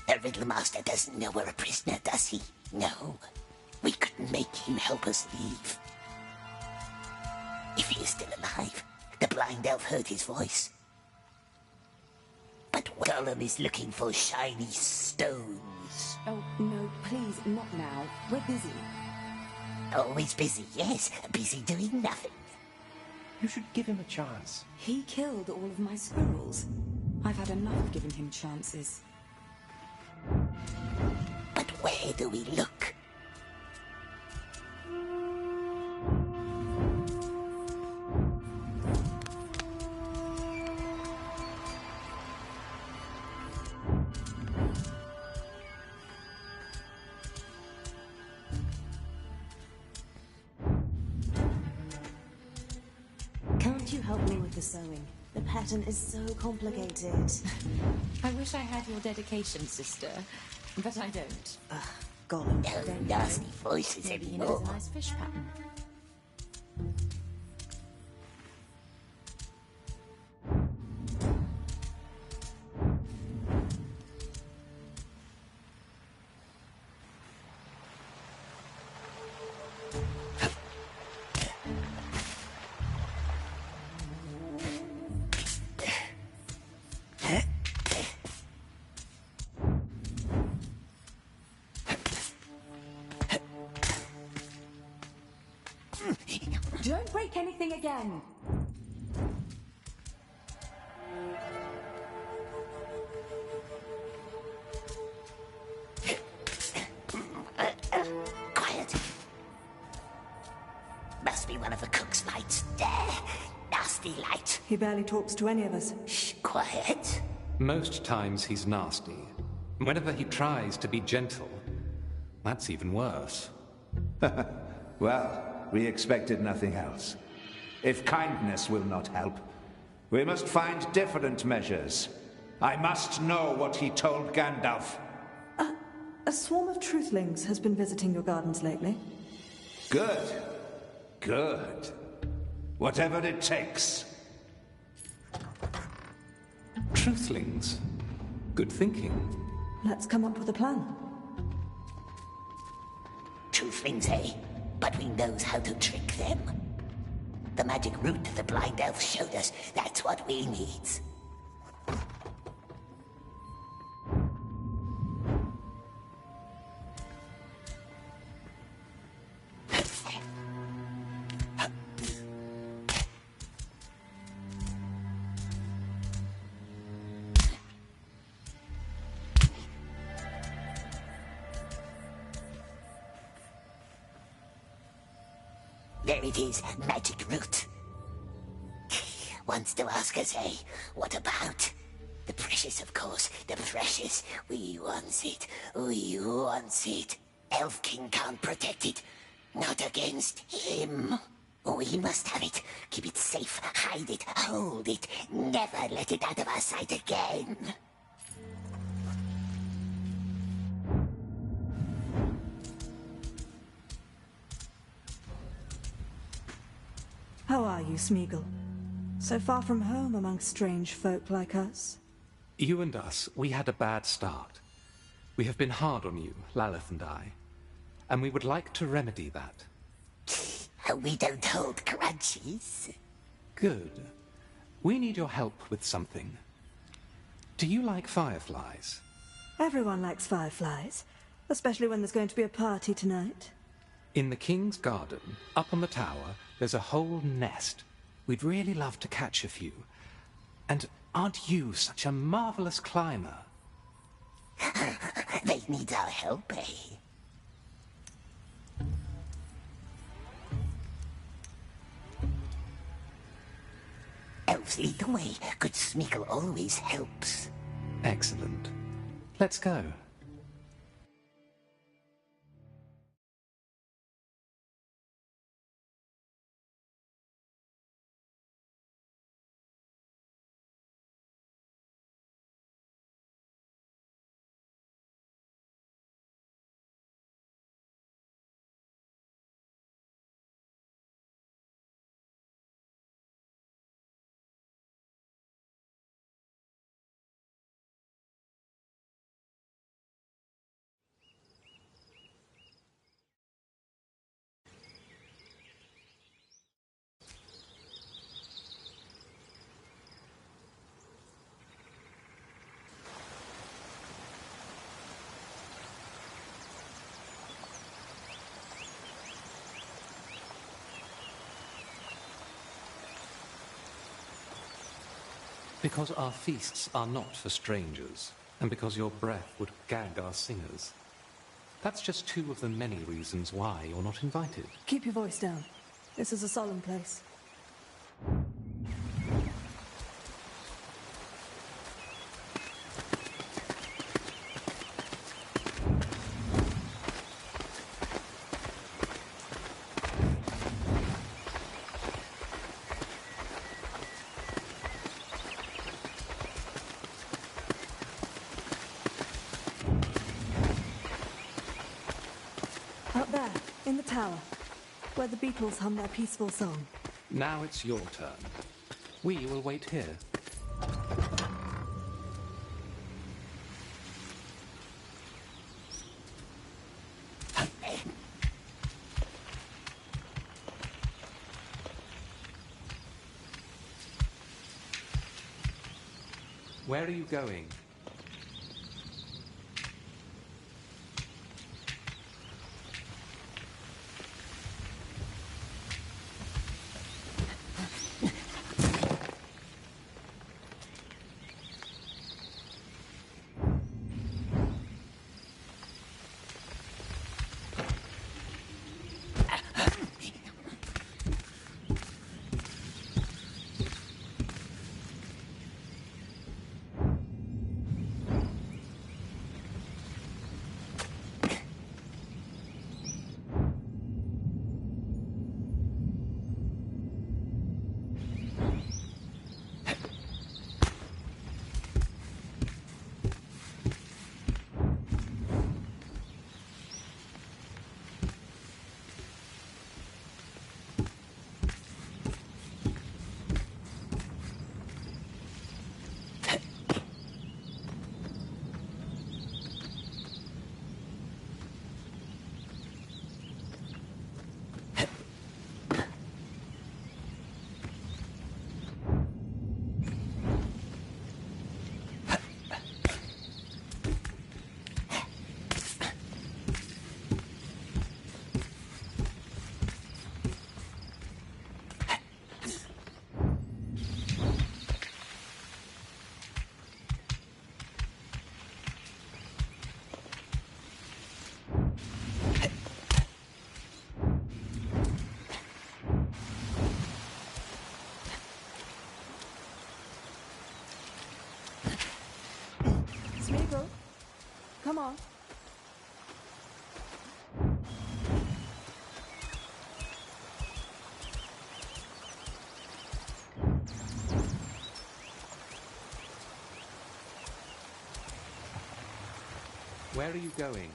The Riddle Master doesn't know we're a prisoner, does he? No. We couldn't make him help us leave. If he is still alive, the blind elf heard his voice. But Gollum is looking for shiny stones. Oh, no, please, not now. We're busy. Always busy, yes. Busy doing nothing. You should give him a chance. He killed all of my squirrels. I've had enough of giving him chances. But where do we look? Can't you help me with the sewing? The pattern is so complicated. I wish I had your dedication, sister, but I don't. Gollum. No nasty voices Maybe he anymore. knows a nice fish pattern. Don't break anything again! Quiet. Must be one of the cook's lights. There. Nasty light. He barely talks to any of us. Shh, quiet. Most times he's nasty. Whenever he tries to be gentle, that's even worse. Well, we expected nothing else. If kindness will not help, we must find different measures. I must know what he told Gandalf. A swarm of truthlings has been visiting your gardens lately. Good. Good. Whatever it takes. Truthlings. Good thinking. Let's come up with a plan. Truthlings, eh? But we knows how to trick them. The magic route the blind elf showed us, that's what we needs. There it is, magic root. Wants to ask us, eh? What about? The precious, of course. The precious. We want it. We want it. Elf King can't protect it. Not against him. We must have it. Keep it safe. Hide it. Hold it. Never let it out of our sight again. How are you, Smeagol? So far from home among strange folk like us? You and us, we had a bad start. We have been hard on you, Lalith and I. And we would like to remedy that. We don't hold grudges. Good. We need your help with something. Do you like fireflies? Everyone likes fireflies, especially when there's going to be a party tonight. In the King's Garden, up on the tower, there's a whole nest. We'd really love to catch a few. And aren't you such a marvelous climber? They need our help, eh? Elves lead the way. Good Smeagol always helps. Excellent. Let's go. Because our feasts are not for strangers, and because your breath would gag our singers. That's just two of the many reasons why you're not invited. Keep your voice down. This is a solemn place. Out there, in the tower, where the beetles hum their peaceful song. Now it's your turn. We will wait here. Where are you going? Where are you going?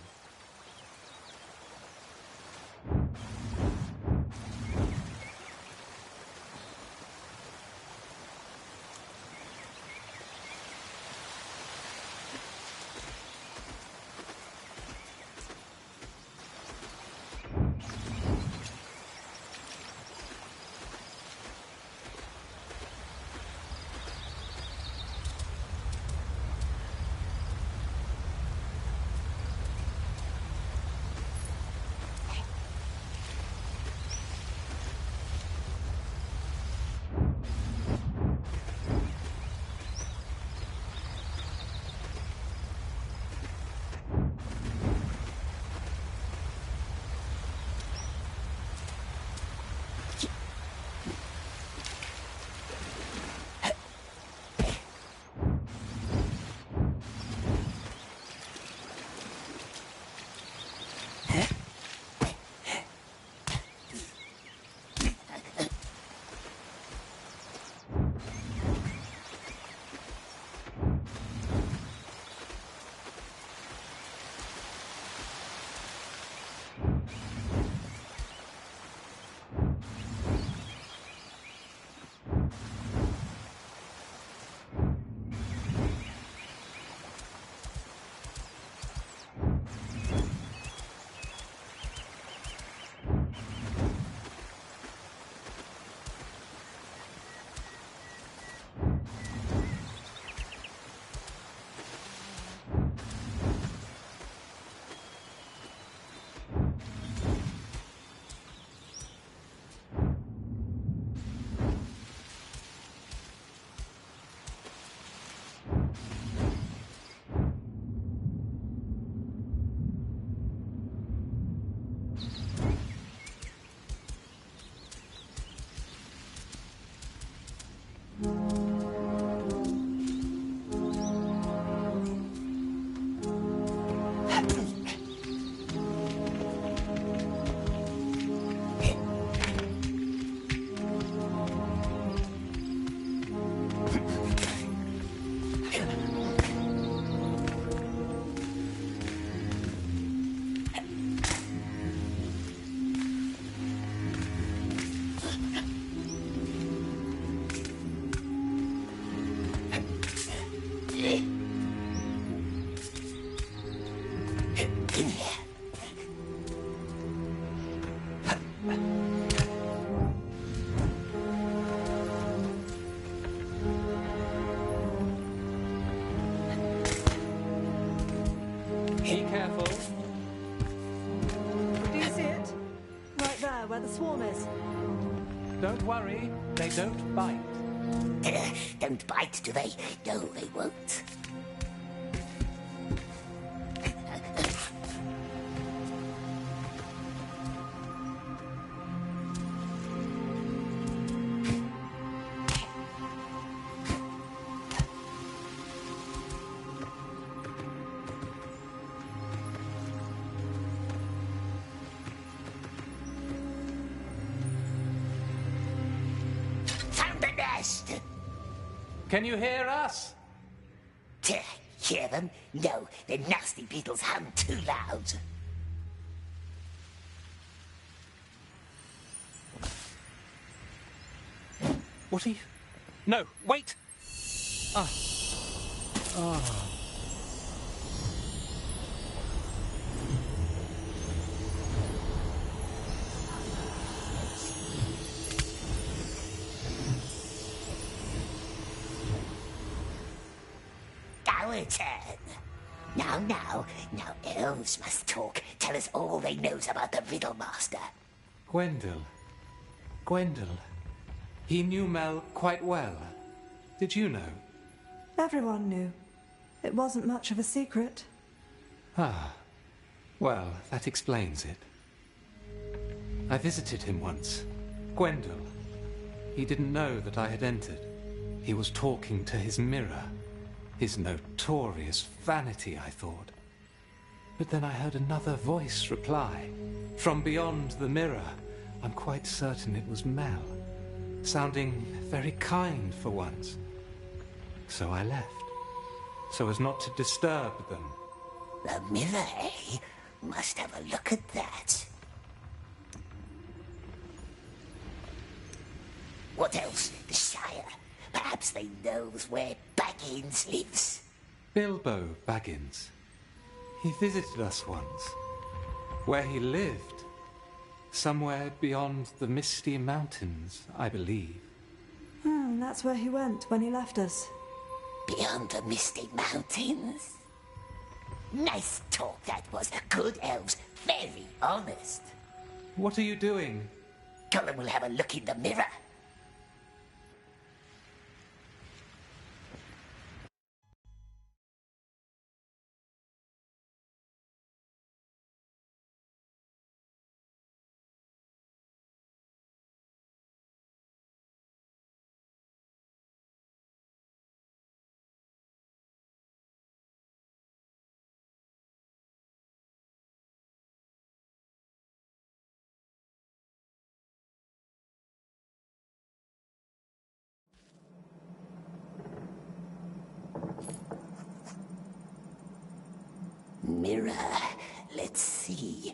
Be careful. Do you see it? Right there, where the swarm is. Don't worry, they don't bite. Don't bite, do they? No, they won't. Can you hear us? Hear them? No, the nasty beetles hum too loud. What are you... No, wait! Ah. Ah. Our turn. Now, elves must talk. Tell us all they knows about the Riddle Master. Gwendol. He knew Mel quite well. Did you know? Everyone knew. It wasn't much of a secret. Ah. Well, that explains it. I visited him once. Gwendol. He didn't know that I had entered. He was talking to his mirror. His notorious vanity, I thought. But then I heard another voice reply. From beyond the mirror, I'm quite certain it was Mel. Sounding very kind for once. So I left. So as not to disturb them. The mirror, eh? Must have a look at that. What else? The Shire. Perhaps they knows where Baggins lives. Bilbo Baggins. He visited us once. Where he lived. Somewhere beyond the misty mountains, I believe. That's where he went when he left us. Beyond the misty mountains? Nice talk that was. Good elves. Very honest. What are you doing? Gollum will have a look in the mirror. Mirror. Let's see.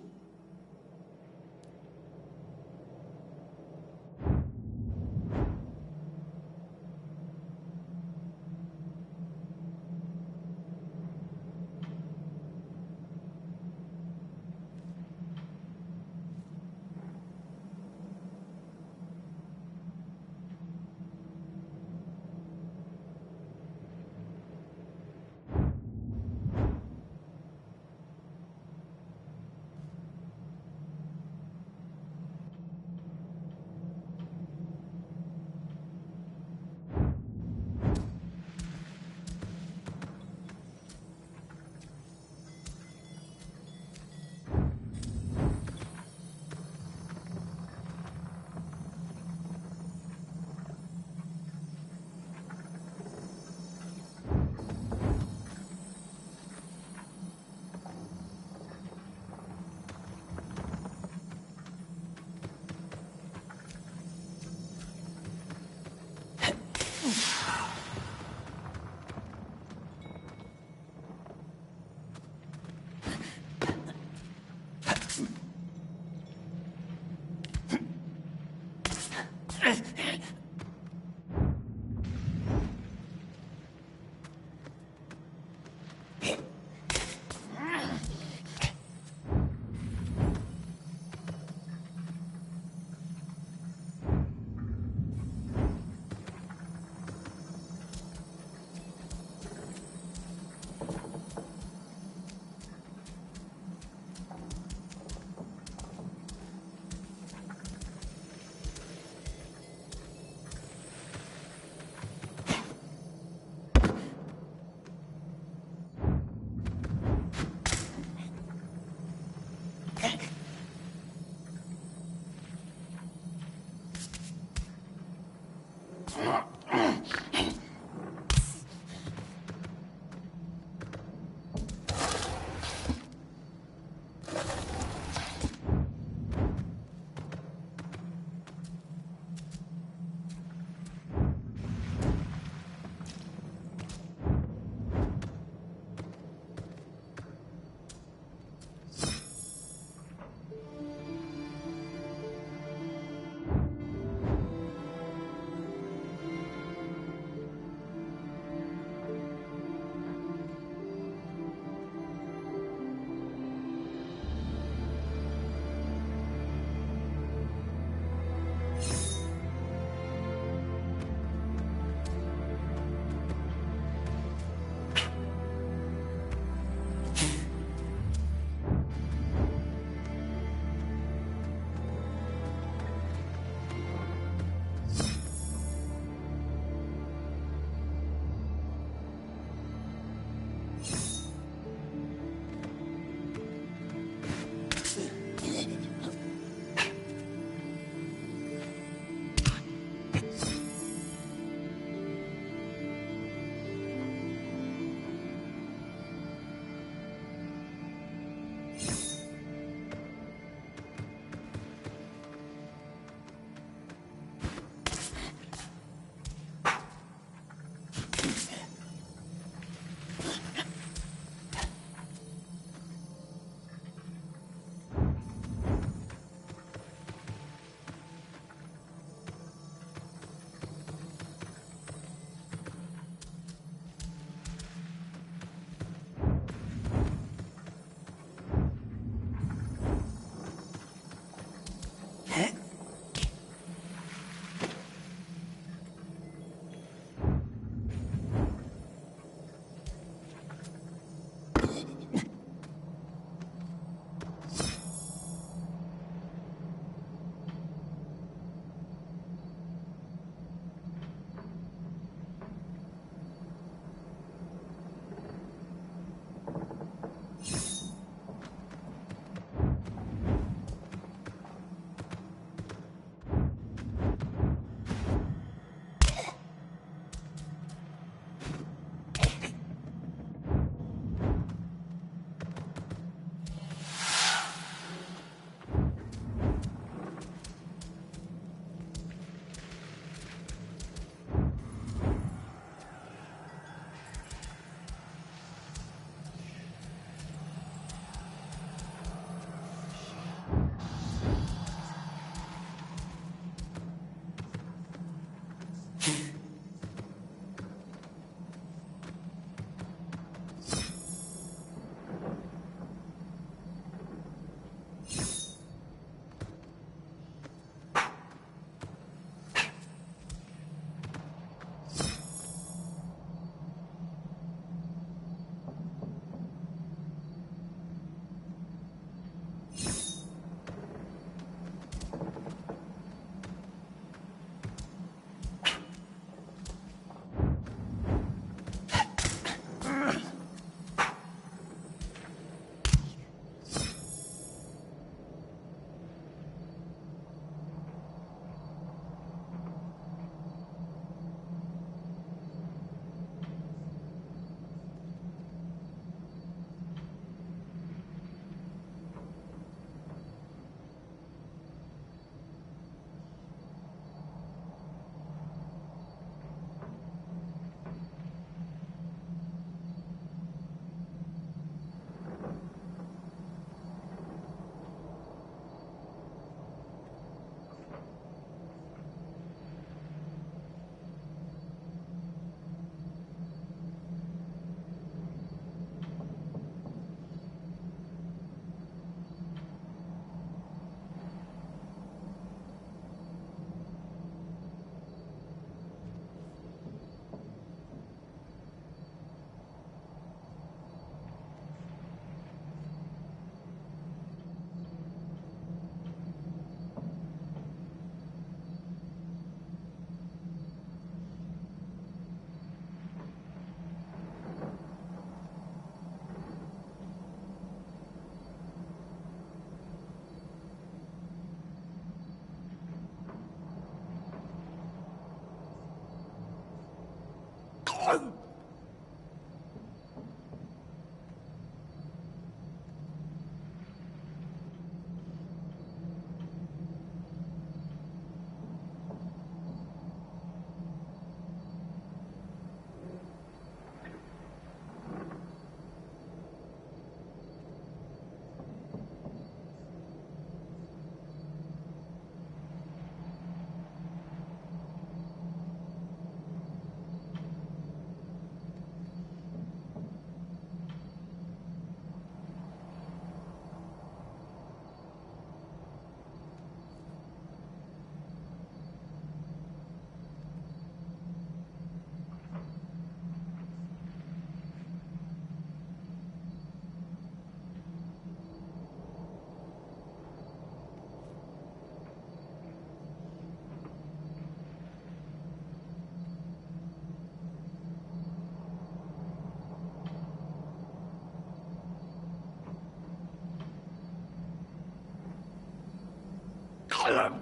Gollum!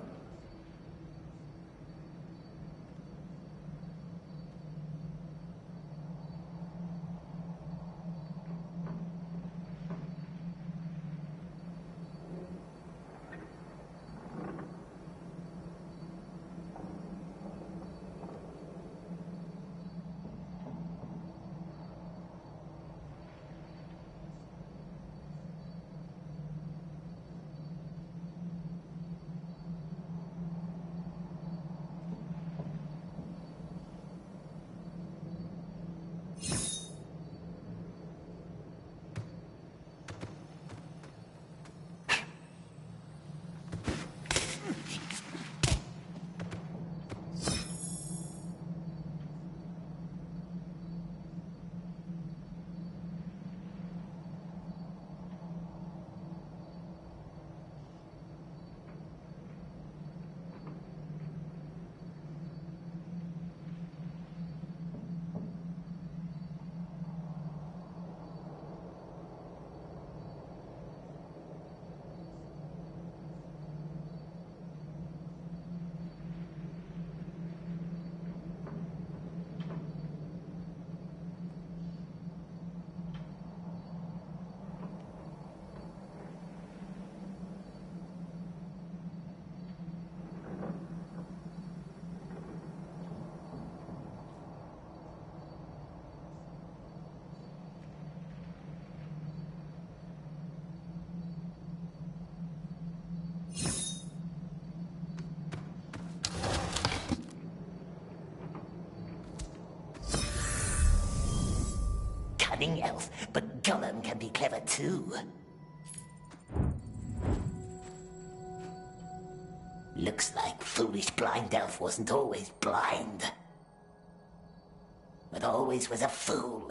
Cunning elf, but Gollum can be clever too. Looks like foolish blind elf wasn't always blind, but always was a fool.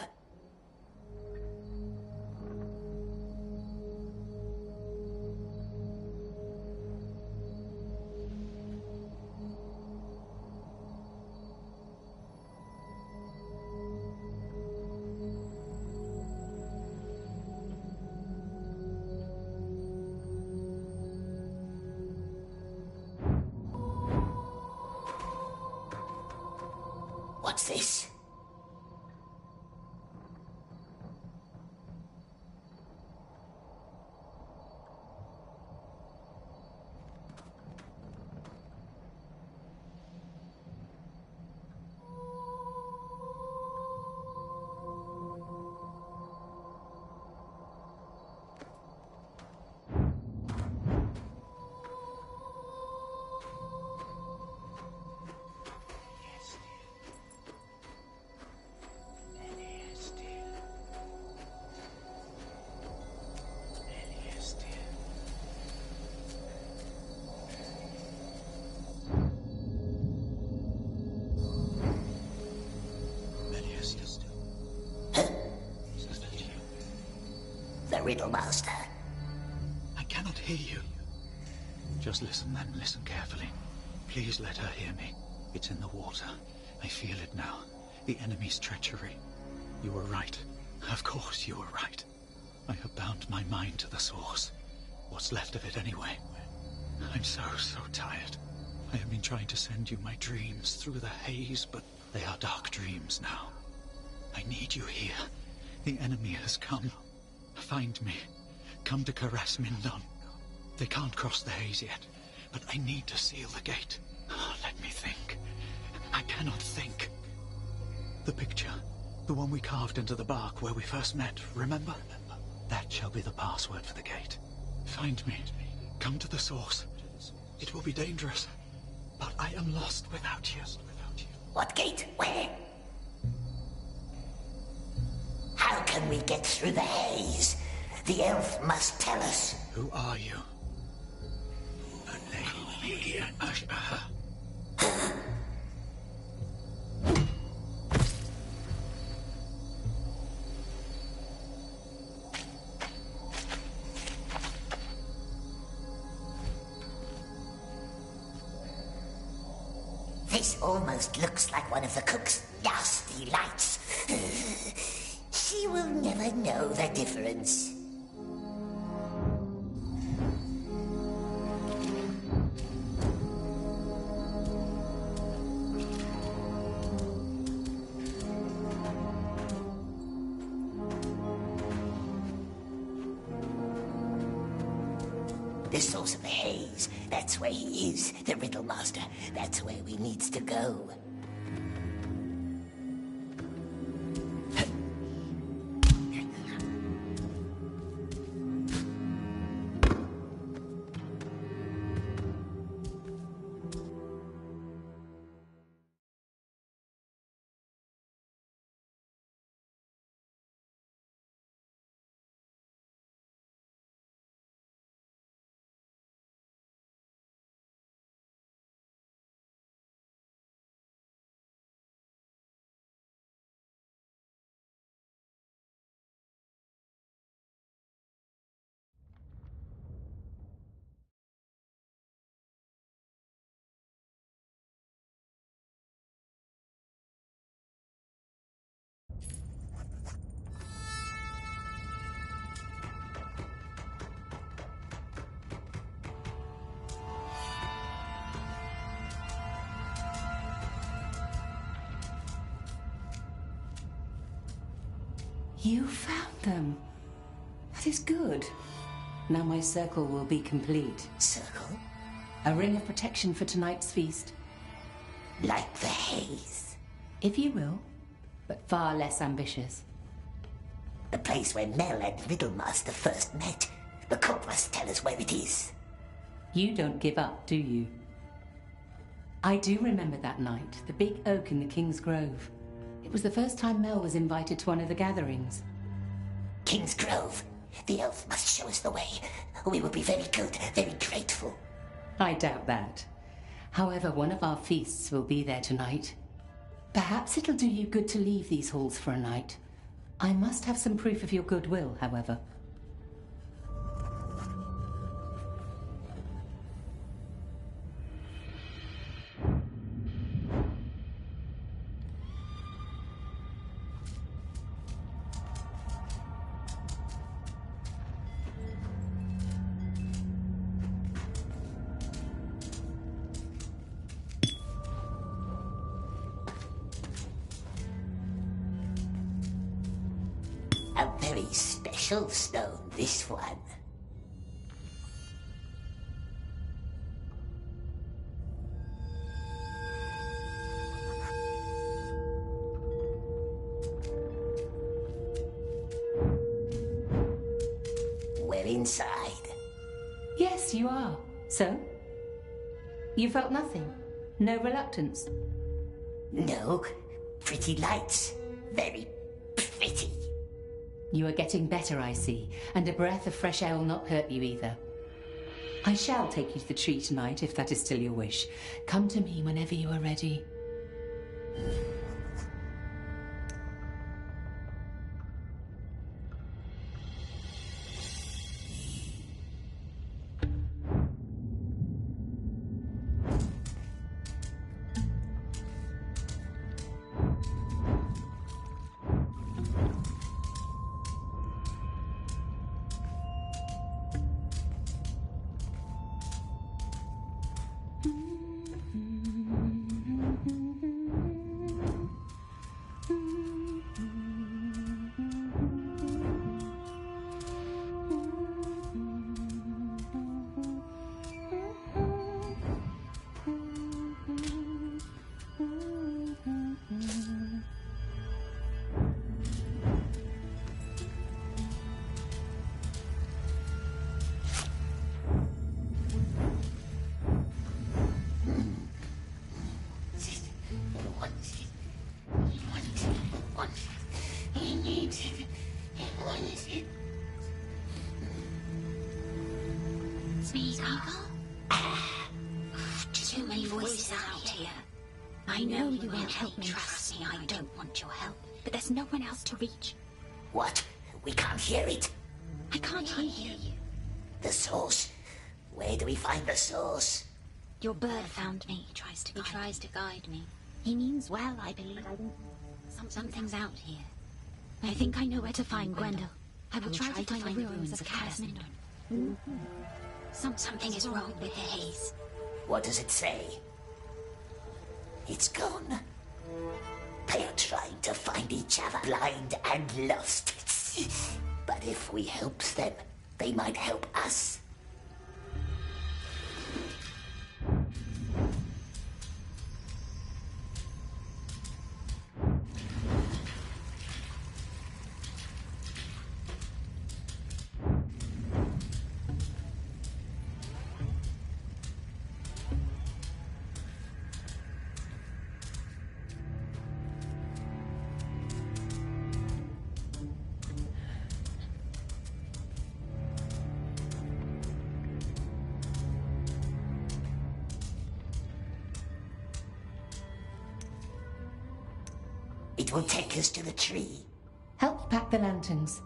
What's this? The Riddle Master. I cannot hear you. Just listen then, listen carefully. Please let her hear me. It's in the water. I feel it now. The enemy's treachery. You were right. Of course you were right. I have bound my mind to the source. What's left of it anyway. I'm so tired. I have been trying to send you my dreams through the haze, but they are dark dreams now. I need you here. The enemy has come. Find me. Come to caress Mindon. They can't cross the haze yet, but I need to seal the gate. Oh, let me think. I cannot think. The picture, the one we carved into the bark where we first met, remember? That shall be the password for the gate. Find me. Come to the source. It will be dangerous, but I am lost without you. What gate? Where? How can we get through the haze? The elf must tell us. Who are you? This almost looks like one of the cook's nasty lights. She will never know the difference. The source of the haze. That's where he is, the Riddle Master. That's where we needs to go. You found them. That is good. Now my circle will be complete. Circle? A ring of protection for tonight's feast. Like the haze? If you will, but far less ambitious. The place where Mel and Riddlemaster first met. The court must tell us where it is. You don't give up, do you? I do remember that night, the big oak in the King's Grove. It was the first time Mel was invited to one of the gatherings. King's Grove. The elf must show us the way. We would be very good, very grateful. I doubt that. However, one of our feasts will be there tonight. Perhaps it'll do you good to leave these halls for a night. I must have some proof of your goodwill, however. A very special stone, this one. We're inside. Yes, you are. So? You felt nothing? No reluctance? No. Pretty lights. Very pretty. You are getting better, I see, and a breath of fresh air will not hurt you either. I shall take you to the tree tonight, if that is still your wish. Come to me whenever you are ready. Too many voices out here. I know you won't help me. Trust me, I don't want your help. But there's no one else to reach. What? We can't hear it. I can't hear you. The source? Where do we find the source? Your bird found me. He tries to guide me. He means well, I believe. Something's out here. I think I know where to find Gwendol. I will try to find the ruins of Casmindon. Something is wrong with the haze. What does it say? It's gone. They are trying to find each other, blind and lost. But if we help them, they might help us. It will take us to the tree. Help pack the lanterns.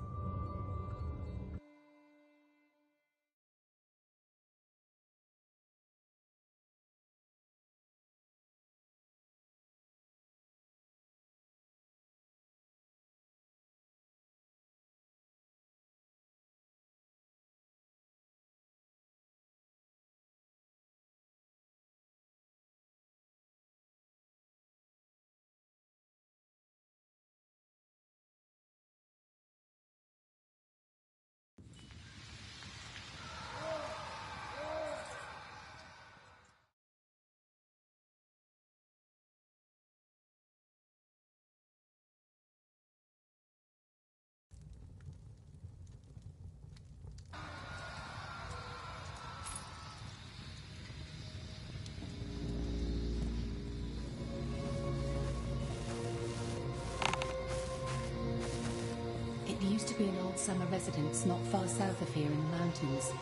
There used to be an old summer residence not far south of here in the mountains.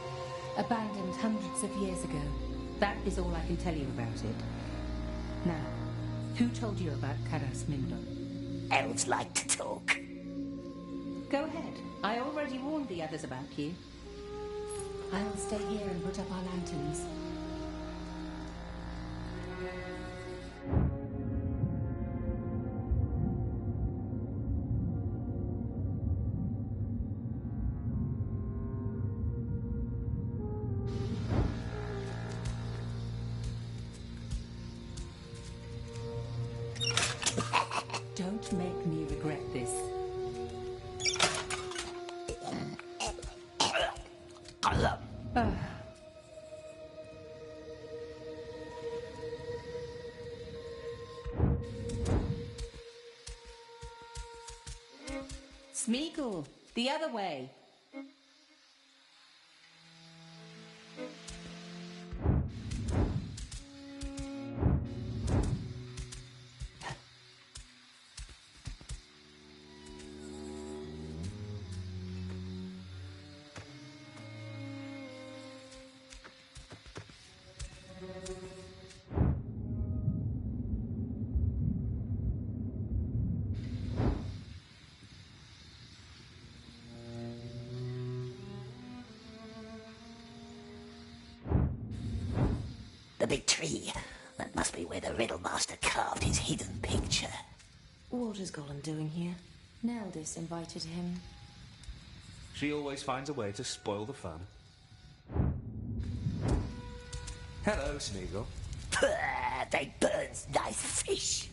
Abandoned hundreds of years ago. That is all I can tell you about it. Now, who told you about Karas Mindon? Elves like to talk. Go ahead. I already warned the others about you. I'll stay here and put up our lanterns. Don't make me regret this. Smeagol, the other way. The big tree. That must be where the Riddle Master carved his hidden picture. What is Gollum doing here? Neldis invited him. She always finds a way to spoil the fun. Hello, Smeagol. They burns nice fish.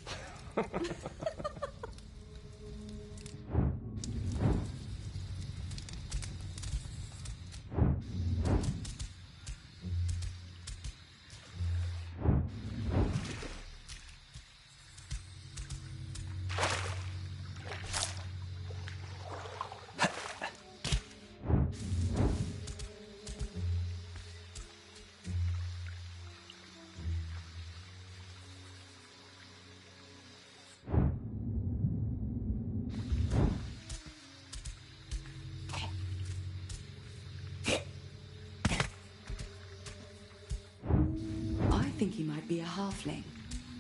I think he might be a halfling.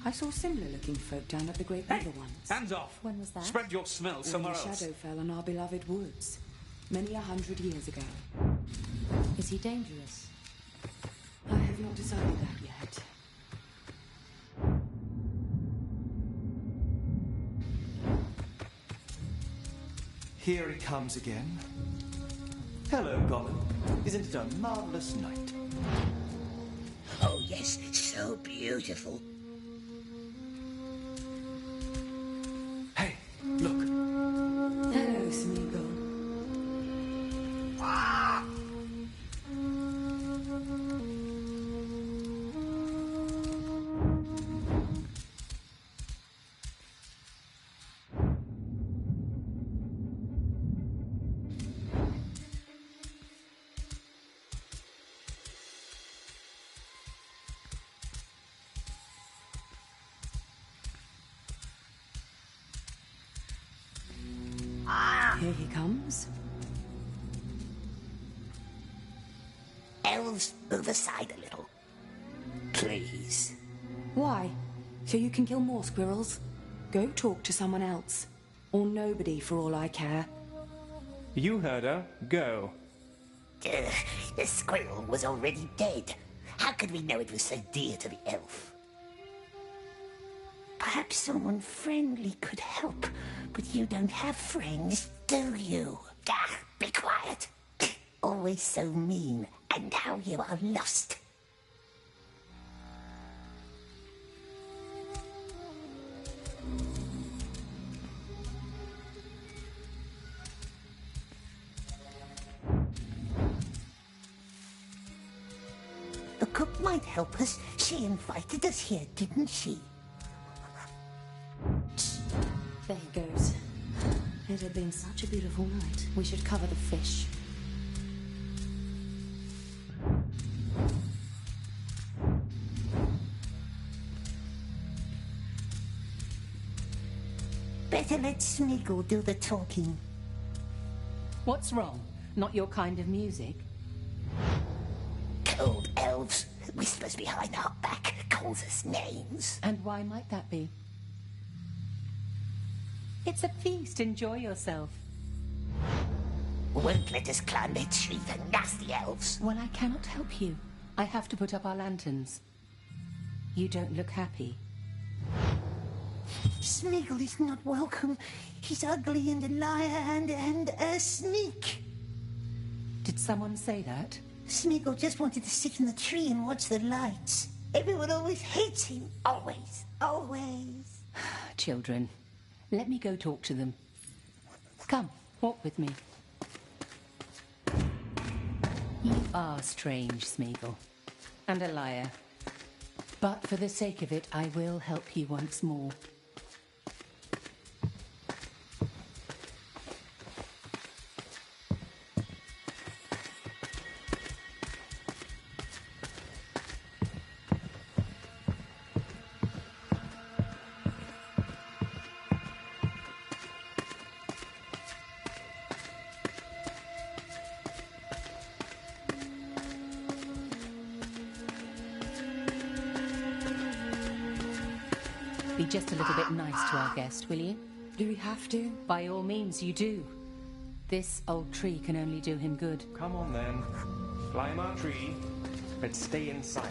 I saw similar-looking folk down at the Great River once. Hands off! When was that? Spread your smell somewhere When the else. shadow fell on our beloved woods, many 100 years ago. Is he dangerous? I have not decided that yet. Here he comes again. Hello, Gollum. Isn't it a marvelous night? Oh yes, so beautiful. Hey, look. Hello, Smeagol. Here he comes. Elves, move aside a little. Please. Why? So you can kill more squirrels? Go talk to someone else. Or nobody, for all I care. You heard her. Go. The squirrel was already dead. How could we know it was so dear to the elf? Perhaps someone friendly could help, but you don't have friends, do you? Ah, be quiet. Always so mean, and now you are lost. The cook might help us. She invited us here, didn't she? There he goes. It had been such a beautiful night. We should cover the fish. Better let Smeagol do the talking. What's wrong? Not your kind of music? Cold elves, whispers behind our back, calls us names. And why might that be? It's a feast, enjoy yourself. Won't let us climb their tree, the nasty elves. Well, I cannot help you. I have to put up our lanterns. You don't look happy. Smeagol is not welcome. He's ugly and a liar and a sneak. Did someone say that? Smeagol just wanted to sit in the tree and watch the lights. Everyone always hates him. Always. Always. Children, let me go talk to them. Come, walk with me. You are strange, Smeagol. And a liar. But for the sake of it, I will help you once more. Be just a little bit nice to our guest, will you? Do we have to? By all means, you do. This old tree can only do him good. Come on then. Climb our tree, but stay in sight.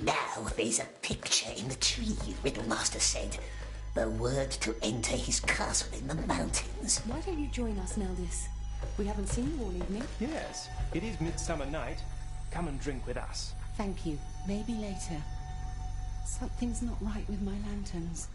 Now there's a picture in the tree, Riddlemaster said. The word to enter his castle in the mountains. Why don't you join us, Neldis? We haven't seen you all evening. Yes, it is midsummer night. Come and drink with us. Thank you. Maybe later. Something's not right with my lanterns.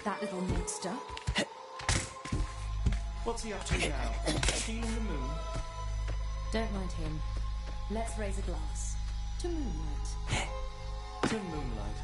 That little monster. What's he up to now? Stealing the moon? Don't mind him. Let's raise a glass. To moonlight. To moonlight.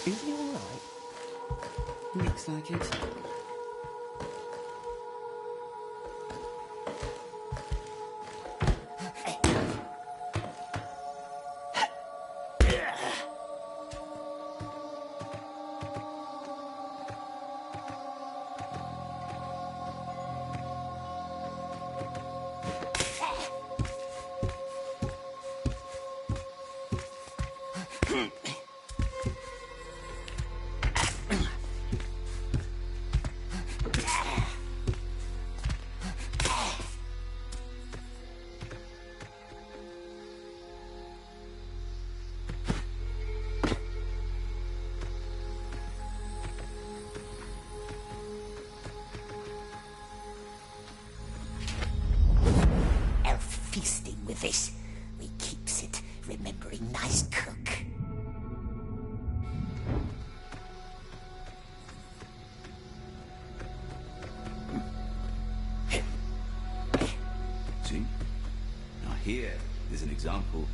Is he all right? Looks like it. this. We keeps it, remembering nice cook. See? Now here is an example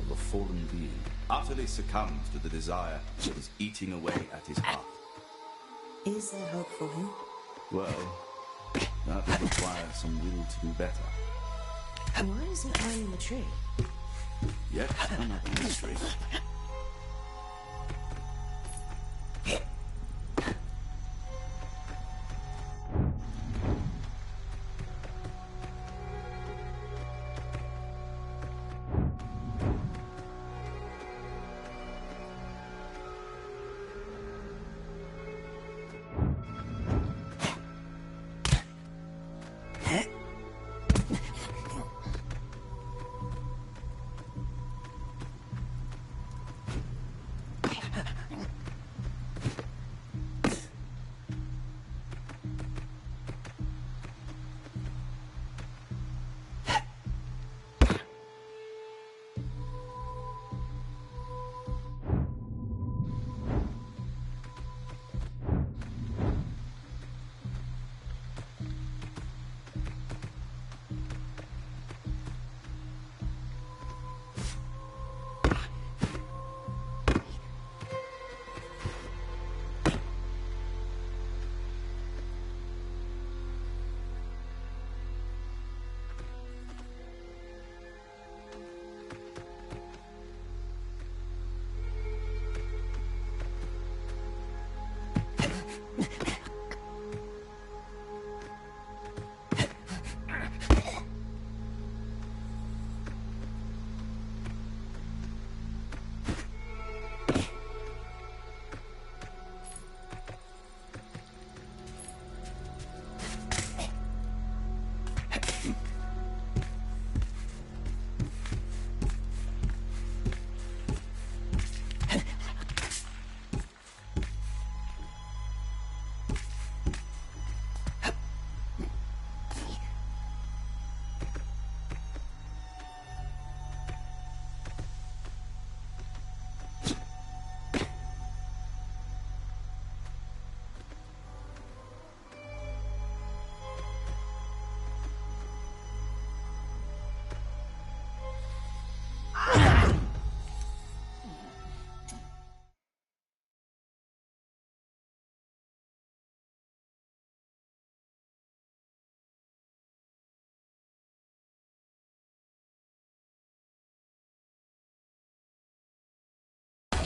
of a fallen being. Utterly succumbs to the desire that is eating away at his heart. Is there hope for him? Well, that would require some will to do better. Why is it high in the tree? Yet another mystery.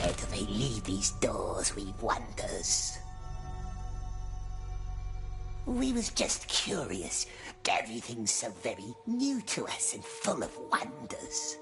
Where do they lead these doors, we wonders? We was just curious. Everything's so very new to us and full of wonders.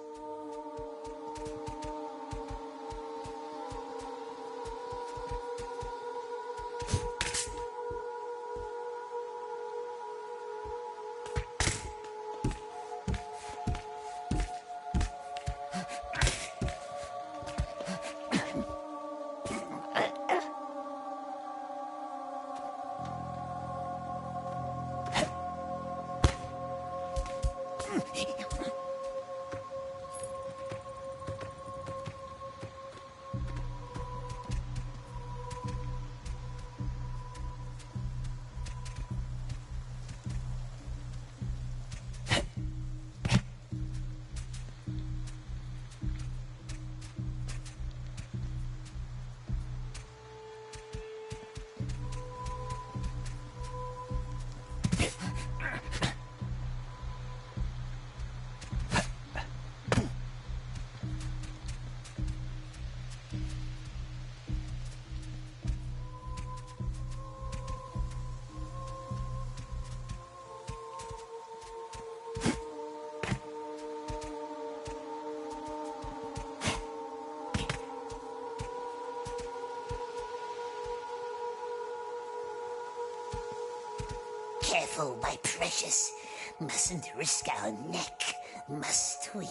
Careful, my precious. Mustn't risk our neck, must we?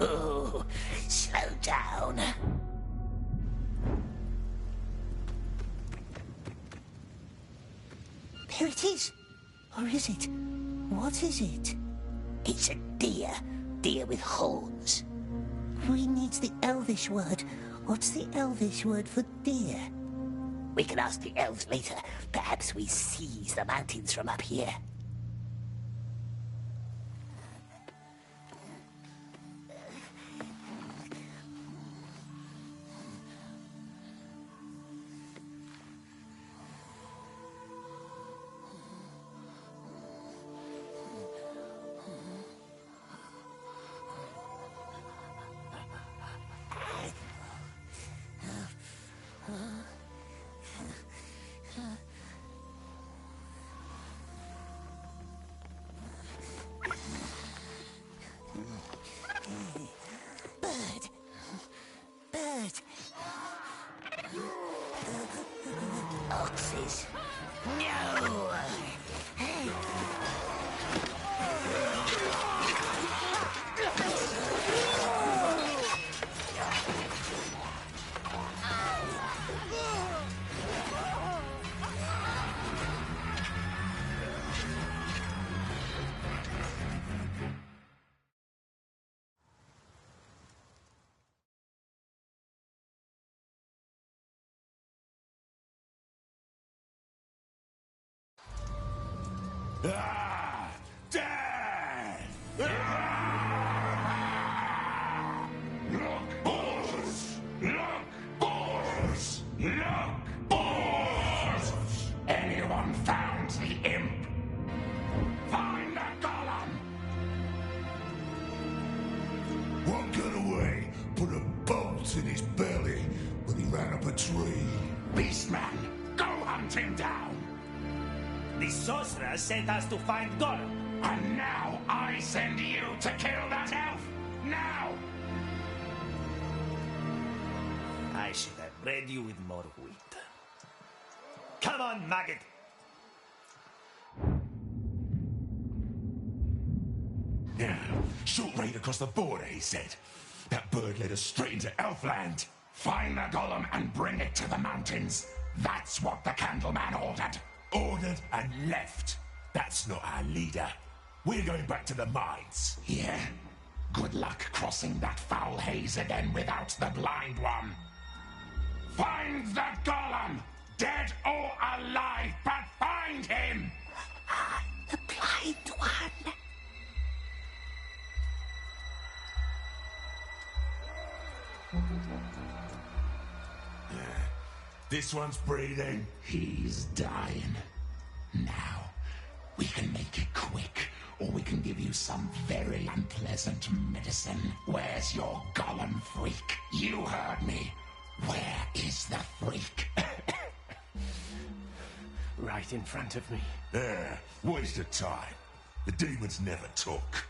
Oh, slow down. There it is. Or is it? What is it? It's a deer. Deer with horns. We need the Elvish word. What's the Elvish word for deer? We can ask the elves later. Perhaps we seize the mountains from up here. Oxes. No! Ah! Death! Look, boars! Look, boars! Look, boars! Anyone found the imp? Find the Gollum! One got away, put a bolt in his belly, but he ran up a tree. Beastman, go hunt him down! The sorcerer sent us to find Gollum. And now I send you to kill that elf! Now! I should have bred you with more wheat. Come on, maggot! Yeah, short raid across the border, he said. That bird led us straight into Elfland. Find the Gollum and bring it to the mountains. That's what the Candleman ordered. Ordered and left. That's not our leader. We're going back to the mines. Yeah. Good luck crossing that foul haze again without the blind one. Find the Gollum! Dead or alive, but find him! The blind one. This one's breathing. He's dying. Now, we can make it quick, or we can give you some very unpleasant medicine. Where's your Gollum freak? You heard me. Where is the freak? Right in front of me. Waste of time. The demons never talk.